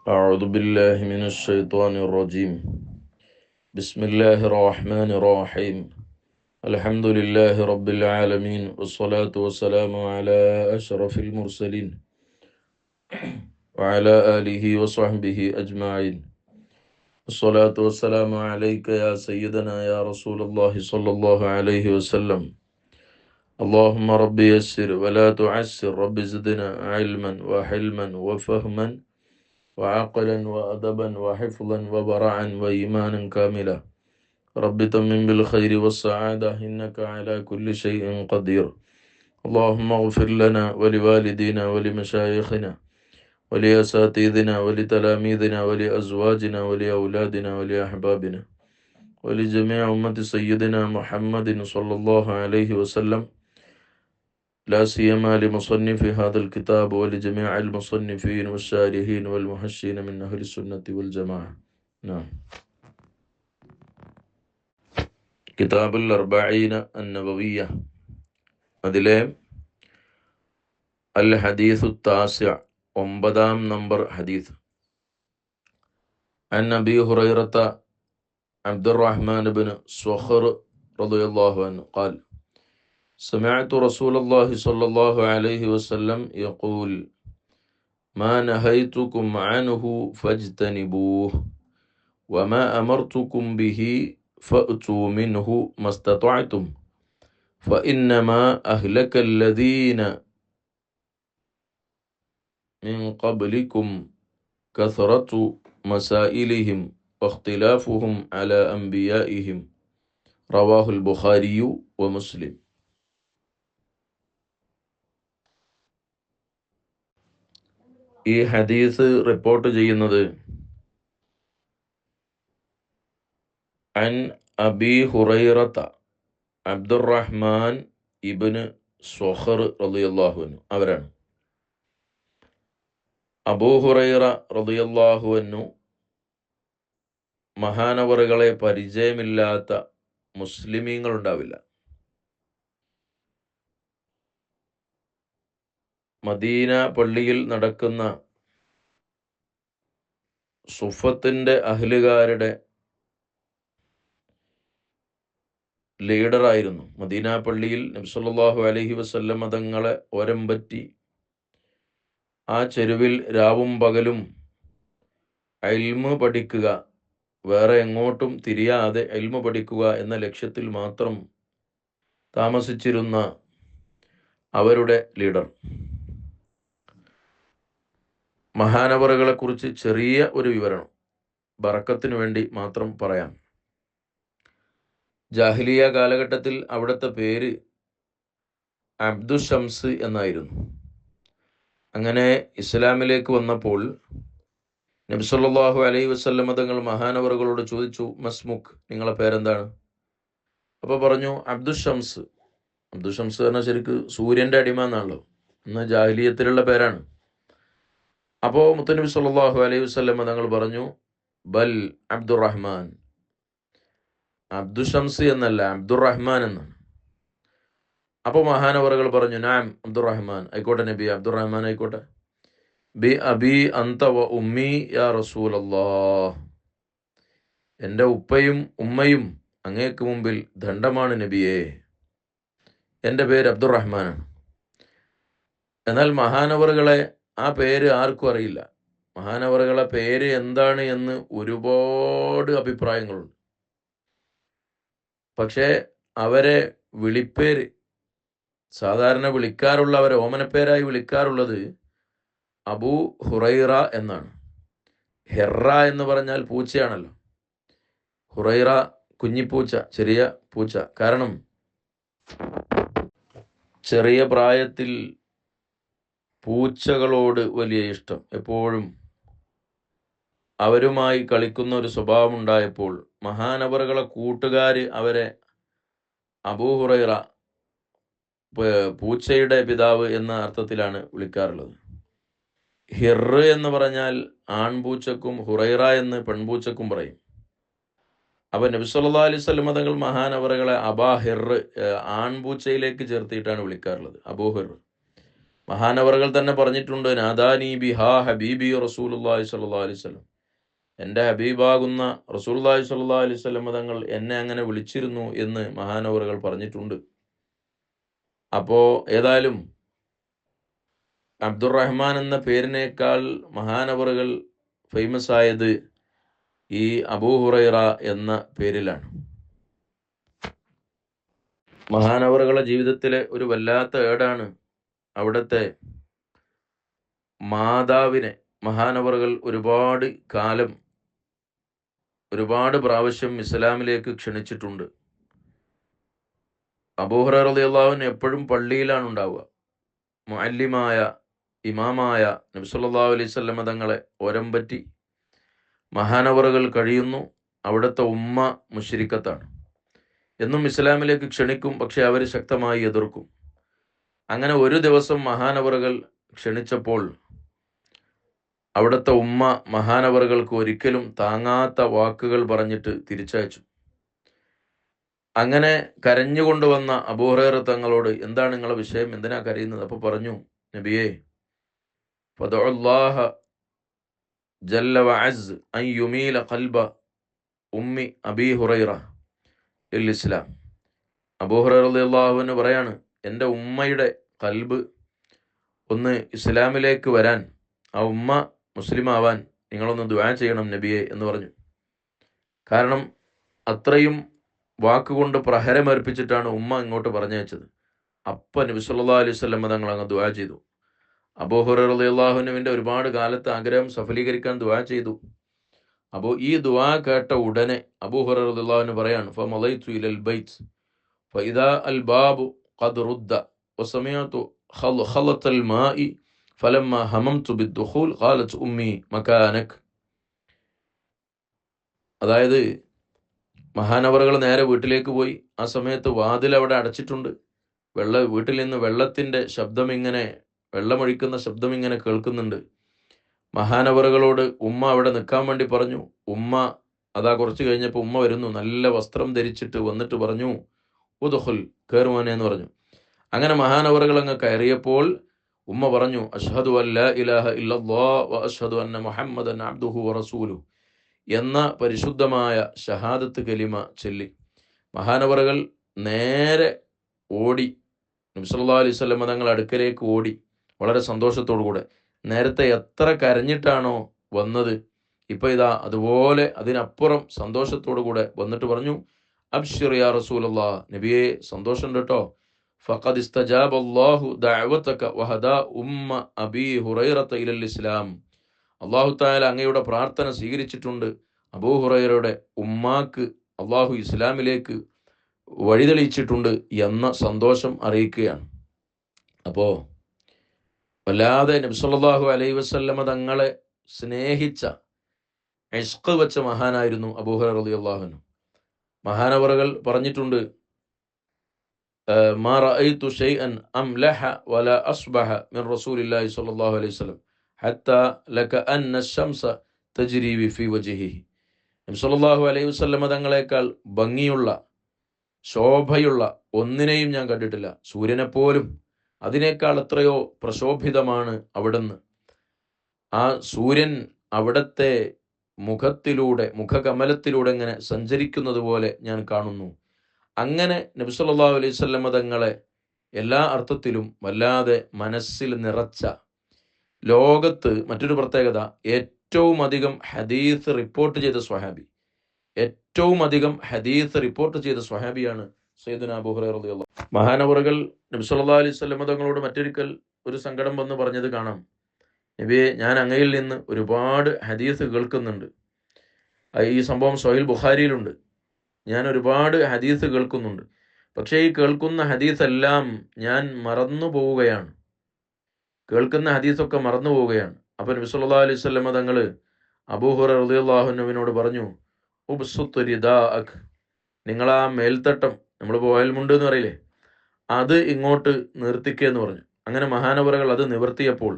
أعوذ بالله من الشيطان الرجيم. بسم الله الرحمن الرحيم. الحمد لله رب العالمين، والصلاة والسلام على أشرف المرسلين وعلى آله وصحبه أجمعين. الصلاة والسلام عليك يا سيدنا يا رسول الله صلى الله عليه وسلم. اللهم رب يسر ولا تعسر، رب زدنا علما وحلما وفهما وعقلا وأدبا وحفظا وبرعا وإيمانا كاملا. رب تمم بالخير والسعادة، إنك على كل شيء قدير. اللهم اغفر لنا ولوالدينا ولمشايخنا ولأساتذتنا ولتلاميذنا ولأزواجنا ولأولادنا ولأحبابنا ولجميع أمة سيدنا محمد صلى الله عليه وسلم، لا سيما لمصنف هذا الكتاب ولجميع المصنفين والشارحين والمحشين من أهل السنة والجماعة. نعم. കിതാബുൽ അർബഈന അന്നബവിയ്യ, അതിലെ അൽ ഹദീസു താസിഅ, 9-ാം നമ്പർ ഹദീസ്. അൻ അബീ ഹുറൈറത അബ്ദുറഹ്മാൻ ഇബ്നു സ്വഖർ റളിയല്ലാഹു അൻഹു ഖാൽ സമിഅതു റസൂലല്ലാഹി സ്വല്ലല്ലാഹു അലൈഹി വസല്ലം യഖൂൽ മാ നഹൈതുകും അൻഹു ഫജ്തനിബൂഹ് വമാ അമർതുകും ബിഹി فأتوا منه ما استطعتم فإنما أهلك الذين من قبلكم كثرة مسائلهم واختلافهم على أنبيائهم. رواه البخاري ومسلم. ഈ ഹദീസ് റിപ്പോർട്ട് ചെയ്യുന്നത് അൻ അബി ഹുറൈറത അബ്ദുറഹ്മാൻ ഇബ്നു സ്വഖർ റളിയല്ലാഹു അൻഹു അവരാണ്. അബൂ ഹുറൈറ റളിയല്ലാഹു അൻഹു മഹാനവറുകളെ പരിചയമില്ലാത്ത മുസ്ലിമീങ്ങൾ ഉണ്ടാവില്ല. മദീന പള്ളിയിൽ നടക്കുന്ന സുഫത്തിന്റെ അഹ്ലുകാരുടെ ലീഡറായിരുന്നു. മദീന പള്ളിയിൽ നബി സല്ലല്ലാഹു അലൈഹി വസല്ലം തങ്ങളെ ഒരമ്പറ്റി ആ ചെരുവിൽ രാവും പകലും ഇൽമ് പഠിക്കുക, വേറെ എങ്ങോട്ടും തിരിയാതെ ഇൽമ് പഠിക്കുക എന്ന ലക്ഷ്യത്തിൽ മാത്രം താമസിച്ചിരുന്ന അവരുടെ ലീഡർ. മഹാനവറുകളെ കുറിച്ച് ചെറിയ ഒരു വിവരണം ബറക്കത്തിനു വേണ്ടി മാത്രം പറയാം. ജാഹിലിയ കാലഘട്ടത്തിൽ അവിടുത്തെ പേര് അബ്ദുഷംസ് എന്നായിരുന്നു. അങ്ങനെ ഇസ്ലാമിലേക്ക് വന്നപ്പോൾ നബി സല്ലല്ലാഹു അലൈഹി വസല്ലം തങ്ങൾ മഹാനവറുകളോട് ചോദിച്ചു, മസ്മുഖ്, നിങ്ങളെ പേരെന്താണ്? അപ്പോൾ പറഞ്ഞു അബ്ദുഷംസ്. അബ്ദുഷംസ് പറഞ്ഞാൽ ശരിക്ക് സൂര്യൻ്റെ അടിമ എന്നാണല്ലോ, ഇന്ന് ജാഹിലിയത്തിലുള്ള പേരാണ്. അപ്പോൾ മുത്തനബി സല്ലല്ലാഹു അലൈഹി വസല്ലം തങ്ങൾ പറഞ്ഞു, ബൽ അബ്ദുറഹ്മാൻ, അബ്ദുഷംസ് എന്നല്ല, അബ്ദുറഹ്മാൻ എന്നാണ്. അപ്പോൾ മഹാനവറുകൾ പറഞ്ഞു, നാം അബ്ദുറഹ്മാൻ, ആയിക്കോട്ടെ നബി, അബ്ദുറഹ്മാൻ ആയിക്കോട്ടെ. ബി അബി അന്ത വ ഉമ്മി യാ റസൂലല്ലാഹ്, എൻ്റെ ഉപ്പയും ഉമ്മയും അങ്ങേക്ക് മുമ്പിൽ ദണ്ഡമാണ് നബിയേ, എൻ്റെ പേര് അബ്ദുറഹ്മാനാണ്. എന്നാൽ മഹാനവറുകളെ ആ പേര് ആർക്കും അറിയില്ല. മഹാനവറുകളെ പേര് എന്താണ് എന്ന് ഒരുപാട് അഭിപ്രായങ്ങളുണ്ട്. പക്ഷേ അവരെ വിളിപ്പേര് സാധാരണ വിളിക്കാറുള്ള, അവരെ ഓമനപ്പേരായി വിളിക്കാറുള്ളത് അബൂ ഹുറൈറ എന്നാണ്. ഹെറ എന്ന് പറഞ്ഞാൽ പൂച്ചയാണല്ലോ, ഹുറൈറ കുഞ്ഞിപ്പൂച്ച, ചെറിയ പൂച്ച. കാരണം ചെറിയ പ്രായത്തിൽ പൂച്ചകളോട് വലിയ ഇഷ്ടം, എപ്പോഴും അവരുമായി കളിക്കുന്ന ഒരു സ്വഭാവം ഉണ്ടായപ്പോൾ മഹാനവറുകളെ കൂട്ടുകാർ അവരെ അബൂ ഹുറൈറ, പൂച്ചയുടെ പിതാവ് എന്ന അർത്ഥത്തിലാണ് വിളിക്കാറുള്ളത്. ഹിർ എന്ന് പറഞ്ഞാൽ ആൺപൂച്ചക്കും ഹുറൈറ എന്ന് പെൺപൂച്ചക്കും പറയും. അപ്പോൾ നബി സല്ലല്ലാഹു അലൈഹി വസല്ലം തങ്ങൾ മഹാനവറുകളെ അബാ ഹിർ, ആൺപൂച്ചയിലേക്ക് ചേർത്തിയിട്ടാണ് വിളിക്കാറുള്ളത്, അബൂ ഹിർ. മഹാനവറുകൾ തന്നെ പറഞ്ഞിട്ടുണ്ട്, നാദാനി ബിഹാ ഹബീബി റസൂലുള്ളാഹി സ്വല്ലല്ലാഹു അലൈഹി വസല്ലം, എൻ്റെ ഹബീബാകുന്ന റസൂലുള്ളാഹി സ്വല്ലല്ലാഹു അലൈഹി വസല്ലം തങ്ങൾ എന്നെ അങ്ങനെ വിളിച്ചിരുന്നു എന്ന് മഹാനവറുകൾ പറഞ്ഞിട്ടുണ്ട്. അപ്പോൾ ഏതായാലും അബ്ദുറഹ്മാൻ എന്ന പേരിനേക്കാൾ മഹാനവറുകൾ ഫേമസ് ആയത് ഈ അബൂ ഹുറൈറ എന്ന പേരിലാണ്. മഹാനവറുകളുടെ ജീവിതത്തിലെ ഒരു വല്ലാത്ത ഏടാണ് അവിടുത്തെ മാതാവിനെ മഹാനവറുകൾ ഒരുപാട് കാലം ഒരുപാട് പ്രാവശ്യം ഇസ്ലാമിലേക്ക് ക്ഷണിച്ചിട്ടുണ്ട്. അബൂ ഹുറൈറ റളിയല്ലാഹു അൻഹു എപ്പോഴും പള്ളിയിലാണ് ഉണ്ടാവുക. മുഅല്ലിമായ ഇമാമായ നബി സല്ലല്ലാഹു അലൈഹി വസല്ലം തങ്ങളെ ഒരമ്പറ്റി മഹാനവറുകൾ കഴിയുന്നു. അവിടുത്തെ ഉമ്മ മുശ്രിക്കത്താണ്. എന്നും ഇസ്ലാമിലേക്ക് ക്ഷണിക്കും, പക്ഷെ അവർ ശക്തമായി എതിർക്കും. അങ്ങനെ ഒരു ദിവസം മഹാനവറുകൾ ക്ഷണിച്ചപ്പോൾ അവിടുത്തെ ഉമ്മ മഹാനവറുകൾക്ക് ഒരിക്കലും താങ്ങാത്ത വാക്കുകൾ പറഞ്ഞിട്ട് തിരിച്ചയച്ചു. അങ്ങനെ കരഞ്ഞുകൊണ്ടുവന്ന അബൂ ഹുറൈറ തങ്ങളോട്, എന്താണ് നിങ്ങളുടെ വിഷയം, എന്തിനാ കരയുന്നത്? അപ്പോൾ പറഞ്ഞു, നബിയേ, ഫദഉല്ലാഹ ജല്ല വഅസ് അൻ യുമീല ഖൽബ ഉമ്മി അബീ ഹുറൈറ ലിൽ ഇസ്ലാം. അബൂ ഹുറൈറ റളിയല്ലാഹു അൻഹു പറയാണ്, എൻ്റെ ഉമ്മയുടെ കൽബ് ഒന്ന് ഇസ്ലാമിലേക്ക് വരാൻ, ആ ഉമ്മ മുസ്ലിം ആവാൻ നിങ്ങളൊന്ന് ദുആ ചെയ്യണം നബിയെ എന്ന് പറഞ്ഞു. കാരണം അത്രയും വാക്കുകൊണ്ട് പ്രഹരമേൽപ്പിച്ചിട്ടാണ് ഉമ്മ ഇങ്ങോട്ട് പറഞ്ഞയച്ചത്. അപ്പം നബി സല്ലല്ലാഹു അലൈഹി വസല്ലം തങ്ങൾ അങ്ങ് ദുആ ചെയ്തു. അബൂ ഹുറൈറ റളിയല്ലാഹു അൻഹുവിൻ്റെ ഒരുപാട് കാലത്തെ ആഗ്രഹം സഫലീകരിക്കാൻ ദുആ ചെയ്തു. അപ്പോൾ ഈ ദുആ കേട്ട ഉടനെ അബൂ ഹുറൈറ റളിയല്ലാഹു അൻഹു പറയാണ്, ഫമളൈതു ഇലൽ ബൈത്ത് ഫഇദാ അൽ ബാബു ഖദ് റുദ്ദ വസമിഅതു ഖലത്തൽ മാഇ ഫലമ്മ ഹമംതു ബിദ്ദുഖൂൽ ഖാലത്ത് ഉമ്മി മകാനക്. അതായത് മഹാനവറുകൾ നേരെ വീട്ടിലേക്ക് പോയി. ആ സമയത്ത് വാതിൽ അവിടെ അടച്ചിട്ടുണ്ട്. വീട്ടിൽ നിന്ന് വെള്ളത്തിൻ്റെ ശബ്ദം ഇങ്ങനെ, വെള്ളമൊഴിക്കുന്ന ശബ്ദം ഇങ്ങനെ കേൾക്കുന്നുണ്ട്. മഹാനവറുകളോട് ഉമ്മ അവിടെ നിൽക്കാൻ വേണ്ടി പറഞ്ഞു. ഉമ്മ അതാ കുറച്ച് കഴിഞ്ഞപ്പോൾ ഉമ്മ വരുന്നു, നല്ല വസ്ത്രം ധരിച്ചിട്ട് വന്നിട്ട് പറഞ്ഞു, ഉദ്ഖുൽ, കയറുവാനെ എന്ന് പറഞ്ഞു. അങ്ങനെ മഹാനവറുകൾ അങ്ങ് കയറിയപ്പോൾ ഉമ്മ പറഞ്ഞു, അഷ്ഹദു അല്ലാ ഇലാഹ ഇല്ലല്ലാഹ് വ അഷ്ഹദു അന്ന മുഹമ്മദൻ അബ്ദുഹു വ റസൂലുഹു എന്ന പരിശുദ്ധമായ ഷഹാദത്ത് കലിമ ചൊല്ലി. മഹാനവറുകൾ നേരെ ഓടി നബി സല്ലല്ലാഹു അലൈഹി വസല്ലം തങ്ങൾ അടുക്കലേക്ക് ഓടി, വളരെ സന്തോഷത്തോടു കൂടെ. നേരത്തെ എത്ര കരഞ്ഞിട്ടാണോ വന്നത്, ഇപ്പൊ ഇതാ അതുപോലെ അതിനപ്പുറം സന്തോഷത്തോടു കൂടെ വന്നിട്ട് പറഞ്ഞു, അബ്ശിർ യാ റസൂലല്ലാഹ്, നബിയെ സന്തോഷം കേട്ടോ, ഫഖദ് ഇസ്തജാബ അല്ലാഹു ദഅവതക വഹദാ ഉമ്മ അബീ ഹുറൈറത ഇലൽ ഇസ്ലാം. അല്ലാഹു തആല അങ്ങയുടെ പ്രാർത്ഥന സ്വീകരിച്ചിട്ടുണ്ട്, അബൂ ഹുറൈറയുടെ ഉമ്മാക്ക് അല്ലാഹു ഇസ്ലാമിലേക്ക് വഴിതെളിയിച്ചിട്ടുണ്ട് എന്ന സന്തോഷം അറിയിക്കുകയാണ്. അപ്പോൾ വല്ലാതെ നബി സല്ലല്ലാഹു അലൈഹി വസല്ലമ തങ്ങളെ സ്നേഹിച്ച, ഇഷ്ഖ് വെച്ച മഹാനായിരുന്നു അബൂ ഹുറൈറ റളിയല്ലാഹു അൻഹു. മഹാനവറുകൾ പറഞ്ഞിട്ടുണ്ട്, മാ റഅയ്തു ശൈഅൻ അംലഹ വലാ അസ്ബഹ മിൻ റസൂലില്ലാഹി സ്വല്ലല്ലാഹു അലൈഹി വസല്ലം ഹത്താ ലകഅന്ന അശ്ശംസ തജ്രി ഫീ വജ്ഹിഹി. നബി സല്ലല്ലാഹു അലൈഹി വസല്ലമ തങ്ങളെക്കാൾ ഭംഗിയുള്ള, ശോഭയുള്ള ഒന്നിനെയും ഞാൻ കണ്ടിട്ടില്ല. സൂര്യനെപ്പോലും അതിനേക്കാൾ എത്രയോ പ്രശോഭിതമാണ് അവിടുന്ന്. ആ സൂര്യൻ അവിടത്തെ മുഖത്തിലൂടെ, മുഖകമലത്തിലൂടെ ഇങ്ങനെ സഞ്ചരിക്കുന്നത് പോലെ ഞാൻ കാണുന്നു. അങ്ങനെ നബി സല്ലല്ലാഹു അലൈഹി വസല്ലമ തങ്ങളെ എല്ലാ അർത്ഥത്തിലും വല്ലാതെ മനസ്സിൽ നിറച്ച, ലോകത്ത് മറ്റൊരു പ്രത്യേകത, ഏറ്റവും അധികം ഹദീസ് റിപ്പോർട്ട് ചെയ്ത സ്വഹാബി, ഏറ്റവും അധികം ഹദീസ് റിപ്പോർട്ട് ചെയ്ത സ്വഹാബിയാണ് സയ്യിദുനാ അബൂ ഹുറൈറ റളിയല്ലാഹു അൻഹു. മഹാനവറുകൾ നബി സല്ലല്ലാഹു അലൈഹി വസല്ലമ തങ്ങളോട് മറ്റൊരിക്കൽ ഒരു സങ്കടം വന്ന് പറഞ്ഞത് കാണാം, നബിയെ, ഞാൻ അങ്ങയിൽ നിന്ന് ഒരുപാട് ഹദീസ് കേൾക്കുന്നുണ്ട്. ഈ സംഭവം സ്വഹീഹ് ബുഖാരിയിലുണ്ട്. ഞാൻ ഒരുപാട് ഹദീസ് കേൾക്കുന്നുണ്ട്, പക്ഷേ ഈ കേൾക്കുന്ന ഹദീസ് എല്ലാം ഞാൻ മറന്നു പോവുകയാണ്, കേൾക്കുന്ന ഹദീസൊക്കെ മറന്നു പോവുകയാണ്. അപ്പോൾ നബി സല്ലല്ലാഹു അലൈഹി വസല്ലമ തങ്ങൾ അബൂ ഹുറൈറ റളിയല്ലാഹു അൻഹുവിനോട് പറഞ്ഞു, ഉബ്സുത്ത് റിദാഅക്, നിങ്ങളാ മേൽത്തട്ടം, നമ്മൾ പോയൽമുണ്ട് എന്ന് പറയില്ലേ, അത് ഇങ്ങോട്ട് നിർത്തിക്കുക എന്ന് പറഞ്ഞു. അങ്ങനെ മഹാനവറുകൾ അത് നിവർത്തിയപ്പോൾ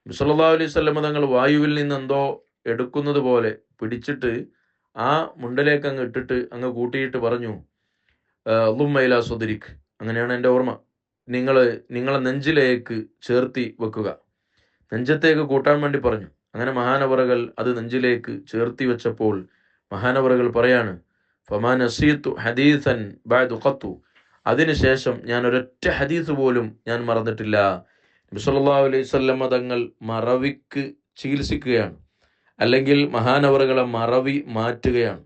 നബി സല്ലല്ലാഹു അലൈഹി വസല്ലമ തങ്ങൾ വായുവിൽ നിന്ന് എന്തോ എടുക്കുന്നത് പോലെ പിടിച്ചിട്ട് ആ മുണ്ടിലേക്ക് അങ്ങ് ഇട്ടിട്ട് അങ്ങ് കൂട്ടിയിട്ട് പറഞ്ഞു, ളുമ്മ ഇലാ സുദ്രിക്, അങ്ങനെയാണ് എൻ്റെ ഓർമ്മ, നിങ്ങളെ നെഞ്ചിലേക്ക് ചേർത്തി വെക്കുക. നെഞ്ചത്തേക്ക് കൂട്ടാൻ വേണ്ടി പറഞ്ഞു. അങ്ങനെ മഹാനവറുകൾ അത് നെഞ്ചിലേക്ക് ചേർത്തി വെച്ചപ്പോൾ മഹാനവറുകൾ പറയാണ്, ഫമാ നസീതു ഹദീസൻ ബഅദു ഖത്തു, അതിനുശേഷം ഞാൻ ഒരൊറ്റ ഹദീസ് പോലും ഞാൻ മറന്നിട്ടില്ല. നബി സല്ലല്ലാഹു അലൈഹി വസല്ലം തങ്ങൾ മറവിക്ക് ചികിത്സിക്കുകയാണ്, അല്ലെങ്കിൽ മഹാനവറുകളെ മറവി മാറ്റുകയാണ്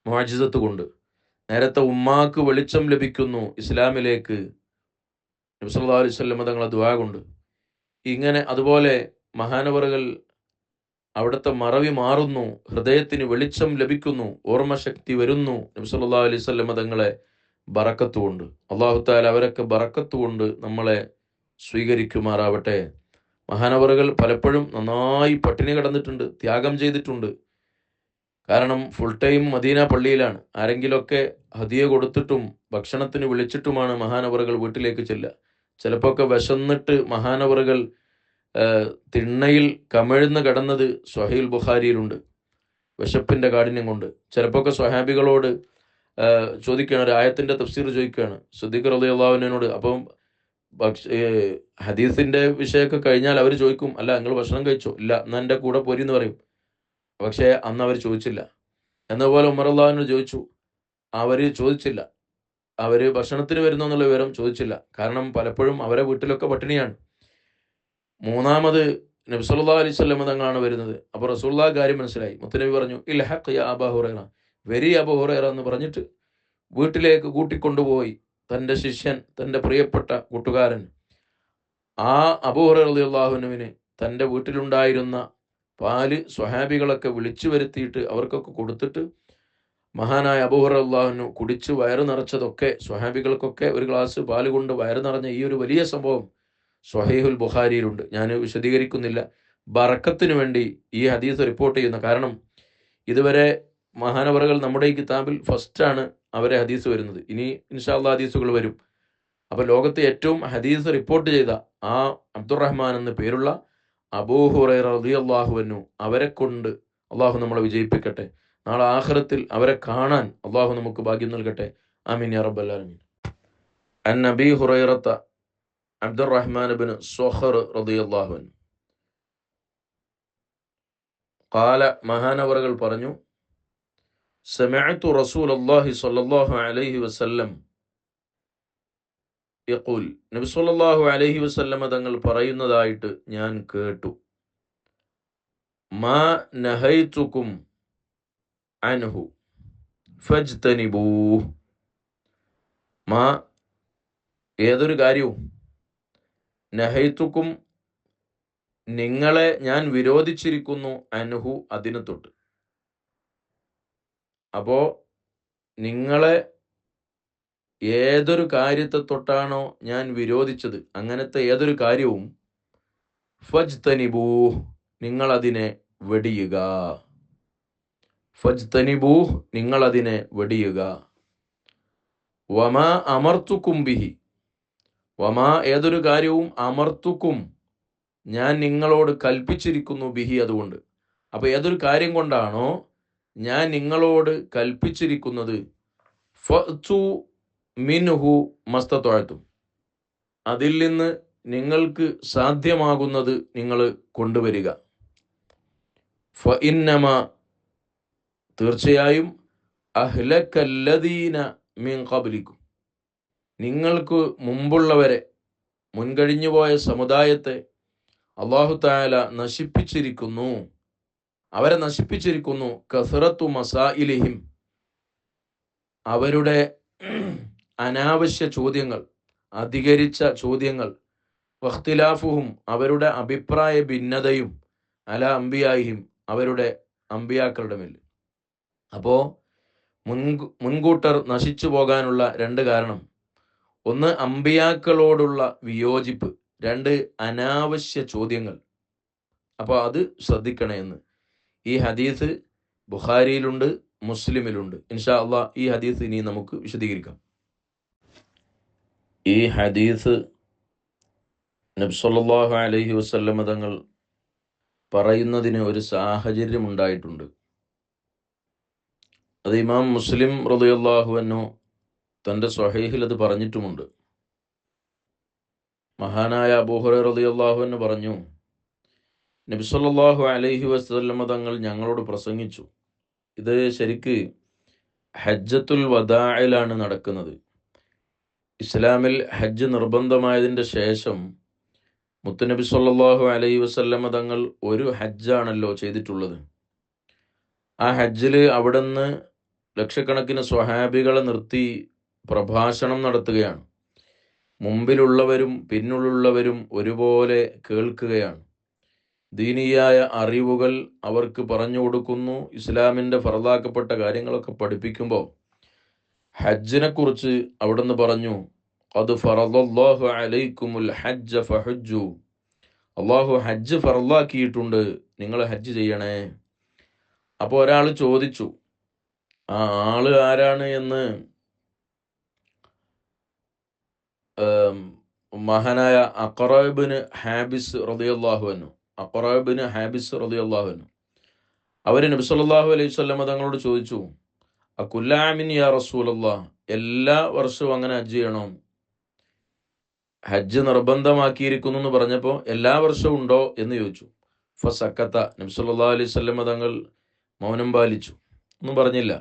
മുഅ്ജിസത്ത് കൊണ്ട്. നേരത്തെ ഉമ്മാക്ക് വെളിച്ചം ലഭിക്കുന്നു ഇസ്ലാമിലേക്ക്, നബി സല്ലല്ലാഹു അലൈഹി വസല്ലം തങ്ങളെ ദുആ കൊണ്ട്. ഇങ്ങനെ അതുപോലെ മഹാനവറുകൾ അവിടുത്തെ മറവി മാറുന്നു, ഹൃദയത്തിന് വെളിച്ചം ലഭിക്കുന്നു, ഓർമ്മശക്തി വരുന്നു നബി സല്ലല്ലാഹു അലൈഹി വസല്ലം തങ്ങളെ ബറക്കത്ത് കൊണ്ട്. അല്ലാഹു തആല അവരൊക്കെ ബറക്കത്ത് കൊണ്ട് നമ്മളെ സ്വീകരിക്കുമാറാവട്ടെ. മഹാനവറുകൾ പലപ്പോഴും നന്നായി പട്ടിണി കിടന്നിട്ടുണ്ട്, ത്യാഗം ചെയ്തിട്ടുണ്ട്. കാരണം ഫുൾ ടൈം മദീന പള്ളിയിലാണ്. ആരെങ്കിലുമൊക്കെ ഹദിയ കൊടുത്തിട്ടും ഭക്ഷണത്തിന് വിളിച്ചിട്ടുമാണ് മഹാനവറുകൾ വീട്ടിലേക്ക് ചെല്ലുക. ചിലപ്പോൾ ഒക്കെ വിശന്നിട്ട് മഹാനവറുകൾ തിണ്ണയിൽ കമിഴ്ന്ന് കിടന്നത് സ്വഹീൽ ബുഖാരിയിലുണ്ട്, വിശപ്പിന്റെ കാഠിന്യം കൊണ്ട്. ചിലപ്പോൾ ഒക്കെ സ്വഹാബികളോട് ചോദിക്കുകയാണ്, ഒരു ആയത്തിന്റെ തഫ്സീർ ചോദിക്കുകയാണ് സിദ്ദീഖ് റളിയല്ലാഹു അൻഹുവിനോട്. അപ്പം ഹദീസിന്റെ വിഷയമൊക്കെ കഴിഞ്ഞാൽ അവർ ചോദിക്കും, അല്ല നിങ്ങൾ ഭക്ഷണം കഴിച്ചോ? ഇല്ല, എന്നാ എൻ്റെ കൂടെ പോരി എന്ന് പറയും. പക്ഷേ അന്ന് അവർ ചോദിച്ചില്ല. എന്നപോലെ ഉമർ റളിയല്ലാഹു അൻഹു ചോദിച്ചു, അവര് ചോദിച്ചില്ല. അവര് ഭക്ഷണത്തിന് വരുന്നു എന്നുള്ള വിവരം ചോദിച്ചില്ല. കാരണം പലപ്പോഴും അവരെ വീട്ടിലൊക്കെ പട്ടിണിയാണ്. മൂന്നാമത് നബി സല്ലല്ലാഹു അലൈഹി വസല്ലം തങ്ങളാണ് വരുന്നത്. അപ്പോൾ റസൂലുള്ളാഹി കാര്യം മനസ്സിലായി. മുത്തനബി പറഞ്ഞു, ഇൽഹഖ് യാ അബൂ ഹുറൈറ, വരി അബൂ ഹുറൈറ എന്ന് പറഞ്ഞിട്ട് വീട്ടിലേക്ക് കൂട്ടിക്കൊണ്ടുപോയി. തൻ്റെ ശിഷ്യൻ, തൻ്റെ പ്രിയപ്പെട്ട കൂട്ടുകാരൻ ആ അബൂ ഹുറൈറ റളിയല്ലാഹു അൻഹുവിന് തൻ്റെ വീട്ടിലുണ്ടായിരുന്ന പാല് സ്വഹാബികളൊക്കെ വിളിച്ചു വരുത്തിയിട്ട് അവർക്കൊക്കെ കൊടുത്തിട്ട് മഹാനായ അബൂ ഹുറൈറ റളിയല്ലാഹു അൻഹു കുടിച്ച് വയറ് നിറച്ചതൊക്കെ, സ്വഹാബികൾക്കൊക്കെ ഒരു ഗ്ലാസ് പാല് കൊണ്ട് വയറ് നിറഞ്ഞ ഈ ഒരു വലിയ സംഭവം സ്വഹീഹുൽ ബുഖാരിയിലുണ്ട്. ഞാൻ വിശദീകരിക്കുന്നില്ല. ബറക്കത്തിന് വേണ്ടി ഈ ഹദീസ് റിപ്പോർട്ട് ചെയ്യുന്ന കാരണം ഇതുവരെ മഹാനവറുകൾ നമ്മുടെ ഈ കിതാബിൽ ഫസ്റ്റാണ് അവരെ ഹദീസ് വരുന്നത്. ഇനി ഇൻഷാ അല്ലാഹ് ഹദീസുകൾ വരും. അപ്പോൾ ലോകത്തെ ഏറ്റവും ഹദീസ് റിപ്പോർട്ട് ചെയ്ത ആ അബ്ദുറഹ്മാൻ എന്ന് പേരുള്ള അബൂ ഹുറൈറ റളിയല്ലാഹു അൻഹു, അവരെ കൊണ്ട് അള്ളാഹു നമ്മളെ വിജയിപ്പിക്കട്ടെ. നാളെ ആഖിറത്തിൽ അവരെ കാണാൻ അള്ളാഹു നമുക്ക് ഭാഗ്യം നൽകട്ടെ. ആമീൻ യാ റബ്ബൽ ആലമീൻ. അൻ അബീ ഹുറൈറത അബ്ദുറഹ്മാൻ ഇബ്നു സ്വഖർ റളിയല്ലാഹു അൻഹു ഖാല, മഹാനവറുകൾ പറഞ്ഞു, സമിഅതു റസൂലല്ലാഹി സ്വല്ലല്ലാഹു അലൈഹി വസല്ലം യഖൂൽ, നബി സ്വല്ലല്ലാഹു അലൈഹി വസല്ലം തങ്ങൾ പറയുന്നതായിട്ട് ഞാൻ കേട്ടു. മാ നഹൈതുകും അൻഹു ഫജ്തനിബൂഹ്. മാ ഏതൊരു കാര്യവും, നഹൈതുക്കും നിങ്ങളെ ഞാൻ വിരോധിച്ചിരിക്കുന്നു, അൻഹു അതിന് തൊട്ട്. അപ്പോ നിങ്ങളെ ഏതൊരു കാര്യത്തെ തൊട്ടാണോ ഞാൻ വിരോധിച്ചത്, അങ്ങനത്തെ ഏതൊരു കാര്യവും ഫജ്തനിബൂഹ് നിങ്ങളതിനെ വെടിയുക. ഫജ്തനിബൂഹ് നിങ്ങളതിനെ വെടിയുക. വമാ അമർത്തുക്കും ബിഹി, വമാ ഏതൊരു കാര്യവും അമർത്തുക്കും ഞാൻ നിങ്ങളോട് കൽപ്പിച്ചിരിക്കുന്നു, ബിഹി അതുകൊണ്ട്. അപ്പൊ ഏതൊരു കാര്യം കൊണ്ടാണോ ഞാൻ നിങ്ങളോട് കൽപ്പിച്ചിരിക്കുന്നത്, ഫഅ്തു മിൻഹു മസ്തതഅ്തും, അതിൽ നിന്ന് നിങ്ങൾക്ക് സാധ്യമാകുന്നത് നിങ്ങൾ കൊണ്ടുവരിക. ഫഇന്നമ തീർച്ചയായും അഹ്ലക്കല്ലദീന മിൻ ഖബ്ലിക്കും, നിങ്ങൾക്ക് മുമ്പുള്ളവരെ, മുൻകഴിഞ്ഞുപോയ സമുദായത്തെ അല്ലാഹു തആല നശിപ്പിച്ചിരിക്കുന്നു, അവരെ നശിപ്പിച്ചിരിക്കുന്നു. കസറത്തു മസായിലിഹിം, അവരുടെ അനാവശ്യ ചോദ്യങ്ങൾ, അധികരിച്ച ചോദ്യങ്ങൾ, വഖ്തിലാഫുഹും അവരുടെ അഭിപ്രായ ഭിന്നതയും, അല അംബിയായിഹിം അവരുടെ അമ്പിയാക്കളുടെ മേൽ. അപ്പോൾ മുൻകൂട്ടർ നശിച്ചു പോകാനുള്ള രണ്ട് കാരണം: ഒന്ന് അമ്പിയാക്കളോടുള്ള വിയോജിപ്പ്, രണ്ട് അനാവശ്യ ചോദ്യങ്ങൾ. അപ്പോൾ അത് ശ്രദ്ധിക്കണേ എന്ന്. ഈ ഹദീസ് ബുഖാരിയിലുണ്ട്, മുസ്ലിമിലുണ്ട്. ഇൻഷാ അള്ളാഹ് ഈ ഹദീസ് ഇനി നമുക്ക് വിശദീകരിക്കാം. ഈ ഹദീസ് നബി സല്ലല്ലാഹു അലൈഹി വസല്ലം തങ്ങൾ പറയുന്നതിന് ഒരു സാഹചര്യം ഉണ്ടായിട്ടുണ്ട്. അത് ഇമാം മുസ്ലിം റളിയല്ലാഹു അൻഹു തൻ്റെ സ്വഹീഹിൽ അത് പറഞ്ഞിട്ടുമുണ്ട്. മഹാനായ അബൂ ഹുറൈറ റളിയല്ലാഹു അൻഹു പറഞ്ഞു, നബി സല്ലല്ലാഹു അലൈഹി വസല്ലമ തങ്ങൾ ഞങ്ങളോട് പ്രസംഗിച്ചു. ഇത് ശരിക്ക് ഹജ്ജത്തുൽ വദാഇലാണ് നടക്കുന്നത്. ഇസ്ലാമിൽ ഹജ്ജ് നിർബന്ധമായതിൻ്റെ ശേഷം മുത്തുനബി സല്ലല്ലാഹു അലൈഹി വസല്ലമ തങ്ങൾ ഒരു ഹജ്ജാണല്ലോ ചെയ്തിട്ടുള്ളത്. ആ ഹജ്ജിൽ അവിടുന്ന് ലക്ഷക്കണക്കിന് സ്വഹാബികളെ നിർത്തി പ്രഭാഷണം നടത്തുകയാണ്. മുമ്പിലുള്ളവരും പിന്നിലുള്ളവരും ഒരുപോലെ കേൾക്കുകയാണ്. ദീനിയായ അറിവുകൾ അവർക്ക് പറഞ്ഞു കൊടുക്കുന്നു. ഇസ്ലാമിൻ്റെ ഫർളാക്കപ്പെട്ട കാര്യങ്ങളൊക്കെ പഠിപ്പിക്കുമ്പോൾ ഹജ്ജിനെക്കുറിച്ച് അവിടുന്ന് പറഞ്ഞു, ഖദ് ഫറളല്ലാഹു അലൈക്കുമുൽ ഹജ്ജ ഫഹജ്ജു. അള്ളാഹു ഹജ്ജ് ഫർളാക്കിയിട്ടുണ്ട്, നിങ്ങൾ ഹജ്ജ് ചെയ്യണേ. അപ്പോൾ ഒരാൾ ചോദിച്ചു, ആ ആള് ആരാണ് എന്ന് മഹാനായ അഖറ ഇബ്നു ഹാബിസ് റളിയല്ലാഹു അൻഹു അവർ നബി സല്ലല്ലാഹു അലൈഹി വസല്ലമ തങ്ങളോട് ചോദിച്ചു, അകുല്ലാമിൻ യാ റസൂലല്ലാഹ്, എല്ലാ വർഷവും അങ്ങനെ ഹജ്ജ് ചെയ്യണോ? ഹജ്ജ് നിർബന്ധമാക്കിയിരിക്കുന്നു എന്ന് പറഞ്ഞപ്പോൾ എല്ലാ വർഷവും ഉണ്ടോ എന്ന് ചോദിച്ചു. ഫസക്കത്ത, നബി സല്ലല്ലാഹു അലൈഹി വസല്ലമ തങ്ങൾ മൗനം പാലിച്ചു, ഒന്നും പറഞ്ഞില്ല.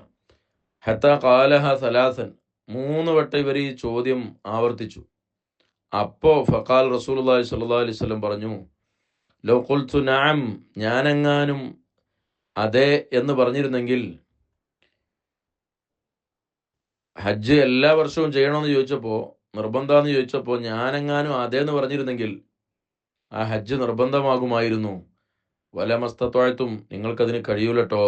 ഹത്ത ഖാലഹ സലാസൻ, 3 വട്ടം ഇവർ ഈ ചോദ്യം ആവർത്തിച്ചു. അപ്പോൾ ഫഖാൽ റസൂലുള്ളാഹി സ്വല്ലല്ലാഹു അലൈഹി വസല്ലം പറഞ്ഞു, ലൗ ഖുൽതു നഅം, ഞാനെങ്ങാനും അതെ എന്ന് പറഞ്ഞിരുന്നെങ്കിൽ, ഹജ്ജ് എല്ലാ വർഷവും ചെയ്യണമെന്ന് ചോദിച്ചപ്പോൾ, നിർബന്ധമെന്ന് ചോദിച്ചപ്പോൾ ഞാനെങ്ങാനും അതേന്ന് പറഞ്ഞിരുന്നെങ്കിൽ ആ ഹജ്ജ് നിർബന്ധമാകുമായിരുന്നു. വലമസ്തത്വാഴ്ത്തും, നിങ്ങൾക്കതിന് കഴിയൂലട്ടോ.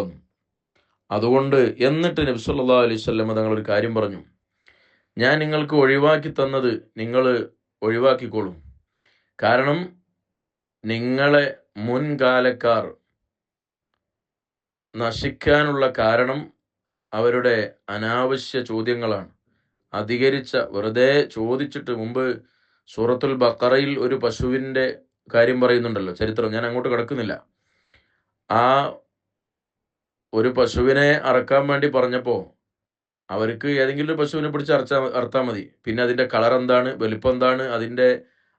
അതുകൊണ്ട് എന്നിട്ട് നബി സല്ലല്ലാഹു അലൈഹി വസല്ലം തങ്ങൾ ഒരു കാര്യം പറഞ്ഞു, ഞാൻ നിങ്ങൾക്ക് ഒഴിവാക്കി തന്നത് നിങ്ങൾ ഒഴിവാക്കിക്കോളും. കാരണം നിങ്ങളെ മുൻകാലക്കാർ നശിക്കാനുള്ള കാരണം അവരുടെ അനാവശ്യ ചോദ്യങ്ങളാണ്. അധികരിച്ച, വെറുതെ ചോദിച്ചിട്ട്. മുമ്പ് സൂറത്തുൽ ബഖറയിൽ ഒരു പശുവിൻ്റെ കാര്യം പറയുന്നുണ്ടല്ലോ, ചരിത്രം, ഞാൻ അങ്ങോട്ട് കിടക്കുന്നില്ല. ആ ഒരു പശുവിനെ അറക്കാൻ വേണ്ടി പറഞ്ഞപ്പോൾ അവർക്ക് ഏതെങ്കിലും ഒരു പശുവിനെ പിടിച്ച് അറുത്താൽ മതി. പിന്നെ അതിൻ്റെ കളർ എന്താണ്, വലിപ്പം എന്താണ്,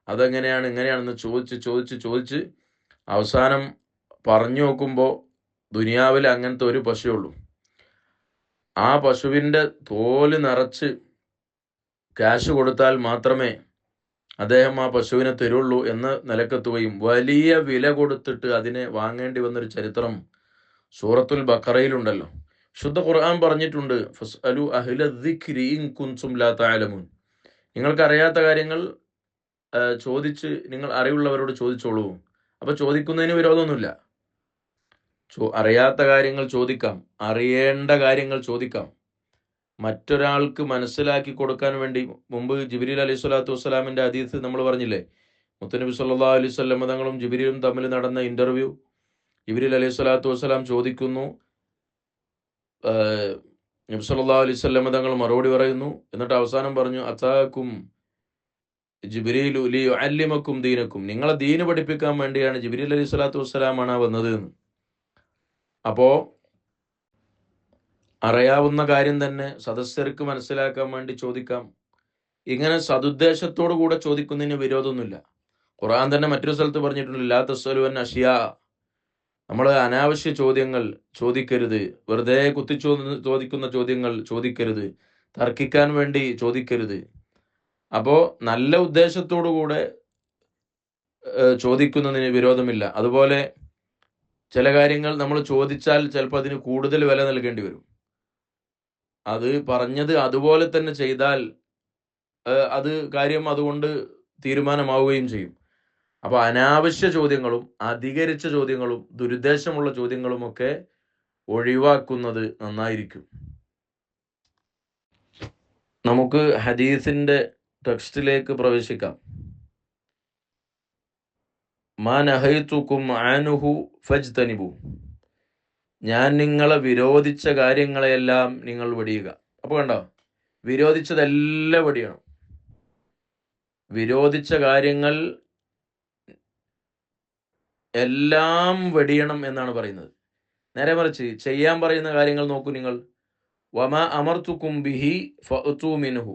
അതെങ്ങനെയാണ് ഇങ്ങനെയാണെന്ന് ചോദിച്ച് അവസാനം പറഞ്ഞു നോക്കുമ്പോൾ ദുനിയാവിൽ അങ്ങനത്തെ ഒരു പശുവേ ഉള്ളൂ. ആ പശുവിൻ്റെ തോല് നിറച്ച് ക്യാഷ് കൊടുത്താൽ മാത്രമേ അദ്ദേഹം ആ പശുവിനെ തരുള്ളൂ എന്ന് നിലക്കെത്തുകയും വലിയ വില കൊടുത്തിട്ട് അതിനെ വാങ്ങേണ്ടി വന്നൊരു ചരിത്രം സൂറത്തുൽ ബഖറയിലുണ്ടല്ലോ. ശുദ്ധ ഖുർആൻ പറഞ്ഞിട്ടുണ്ട്, ഫസ്അലു അഹ്ല ദിക്രി ഇൻ കുൻതും ലാ തഅലമൂൻ. നിങ്ങൾക്കറിയാത്ത കാര്യങ്ങൾ ചോദിച്ച് നിങ്ങൾ അറിവുള്ളവരോട് ചോദിച്ചോളൂ. അപ്പോൾ ചോദിക്കുന്നതിന് വിരോധമൊന്നുമില്ല. അറിയാത്ത കാര്യങ്ങൾ ചോദിക്കാം, അറിയേണ്ട കാര്യങ്ങൾ ചോദിക്കാം. മറ്റൊരാൾക്ക് മനസ്സിലാക്കി കൊടുക്കാൻ വേണ്ടി മുമ്പ് ജിബ്രീൽ അലൈഹി സ്വലാത്തു വസ്സലാമിൻ്റെ ഹദീസ് നമ്മൾ പറഞ്ഞില്ലേ, മുത്തുനബി സല്ലല്ലാഹു അലൈഹി വസല്ലം തങ്ങളും ജിബ്രീലും തമ്മിൽ നടന്ന ഇൻ്റർവ്യൂ. ജിബ്രീൽ അലൈഹി സ്വലാത്തു വസ്സലാം ചോദിക്കുന്നു, നബി സല്ലല്ലാഹു അലൈഹി വസല്ലം തങ്ങൾ മറുപടി പറയുന്നു. എന്നിട്ട് അവസാനം പറഞ്ഞു, അതാക്കും ജിബ്രീലു ലിയുഅല്ലിമക്കും ദീനക്കും, നിങ്ങളെ ദീന് പഠിപ്പിക്കാൻ വേണ്ടിയാണ് ജിബ്രീൽ അലൈഹി സ്വലാത്തു വസ്സലാമാണ് വന്നത് എന്ന്. അപ്പോൾ അറിയാവുന്ന കാര്യം തന്നെ സദസ്യർക്ക് മനസ്സിലാക്കാൻ വേണ്ടി ചോദിക്കാം. ഇങ്ങനെ സതുദ്ദേശത്തോടു കൂടെ ചോദിക്കുന്നതിന് വിരോധമൊന്നുമില്ല. ഖുർആൻ തന്നെ മറ്റൊരു സ്ഥലത്ത് പറഞ്ഞിട്ടുണ്ട്, ലാ തസ്അലു അൻ അഷ്യാ, നമ്മൾ അനാവശ്യ ചോദ്യങ്ങൾ ചോദിക്കരുത്, വെറുതെ ചോദിക്കുന്ന ചോദ്യങ്ങൾ ചോദിക്കരുത്, തർക്കിക്കാൻ വേണ്ടി ചോദിക്കരുത്. അപ്പോൾ നല്ല ഉദ്ദേശത്തോടു കൂടെ ചോദിക്കുന്നതിന് വിരോധമില്ല. അതുപോലെ ചില കാര്യങ്ങൾ നമ്മൾ ചോദിച്ചാൽ ചിലപ്പോൾ അതിന് കൂടുതൽ വില നൽകേണ്ടി വരും. അത് പറഞ്ഞത് അതുപോലെ തന്നെ ചെയ്താൽ അത് കാര്യം അതുകൊണ്ട് തീരുമാനമാവുകയും ചെയ്യും. അപ്പോൾ അനാവശ്യ ചോദ്യങ്ങളും അധികരിച്ച ചോദ്യങ്ങളും ദുരുദ്ദേശമുള്ള ചോദ്യങ്ങളുമൊക്കെ ഒഴിവാക്കുന്നത് നന്നായിരിക്കും. നമുക്ക് ഹദീസിൻ്റെ ടെക്സ്റ്റിലേക്ക് പ്രവേശിക്കാം. മാ നഹൈതുക്കും അൻഹു ഫജ്തനിബു, ഞാൻ നിങ്ങളെ വിരോധിച്ച കാര്യങ്ങളെയെല്ലാം നിങ്ങൾ വെടിയുക. അപ്പോൾ കണ്ടോ, വിരോധിച്ചതെല്ലാം വെടിയണം. വിരോധിച്ച കാര്യങ്ങൾ എല്ലാം വെടിയണം എന്നാണ് പറയുന്നത്. നേരെ മറിച്ച് ചെയ്യാൻ പറയുന്ന കാര്യങ്ങൾ നോക്കൂ നിങ്ങൾ. വമാ അമർത്തുക്കും ബിഹി ഫഅ്തു മിൻഹു,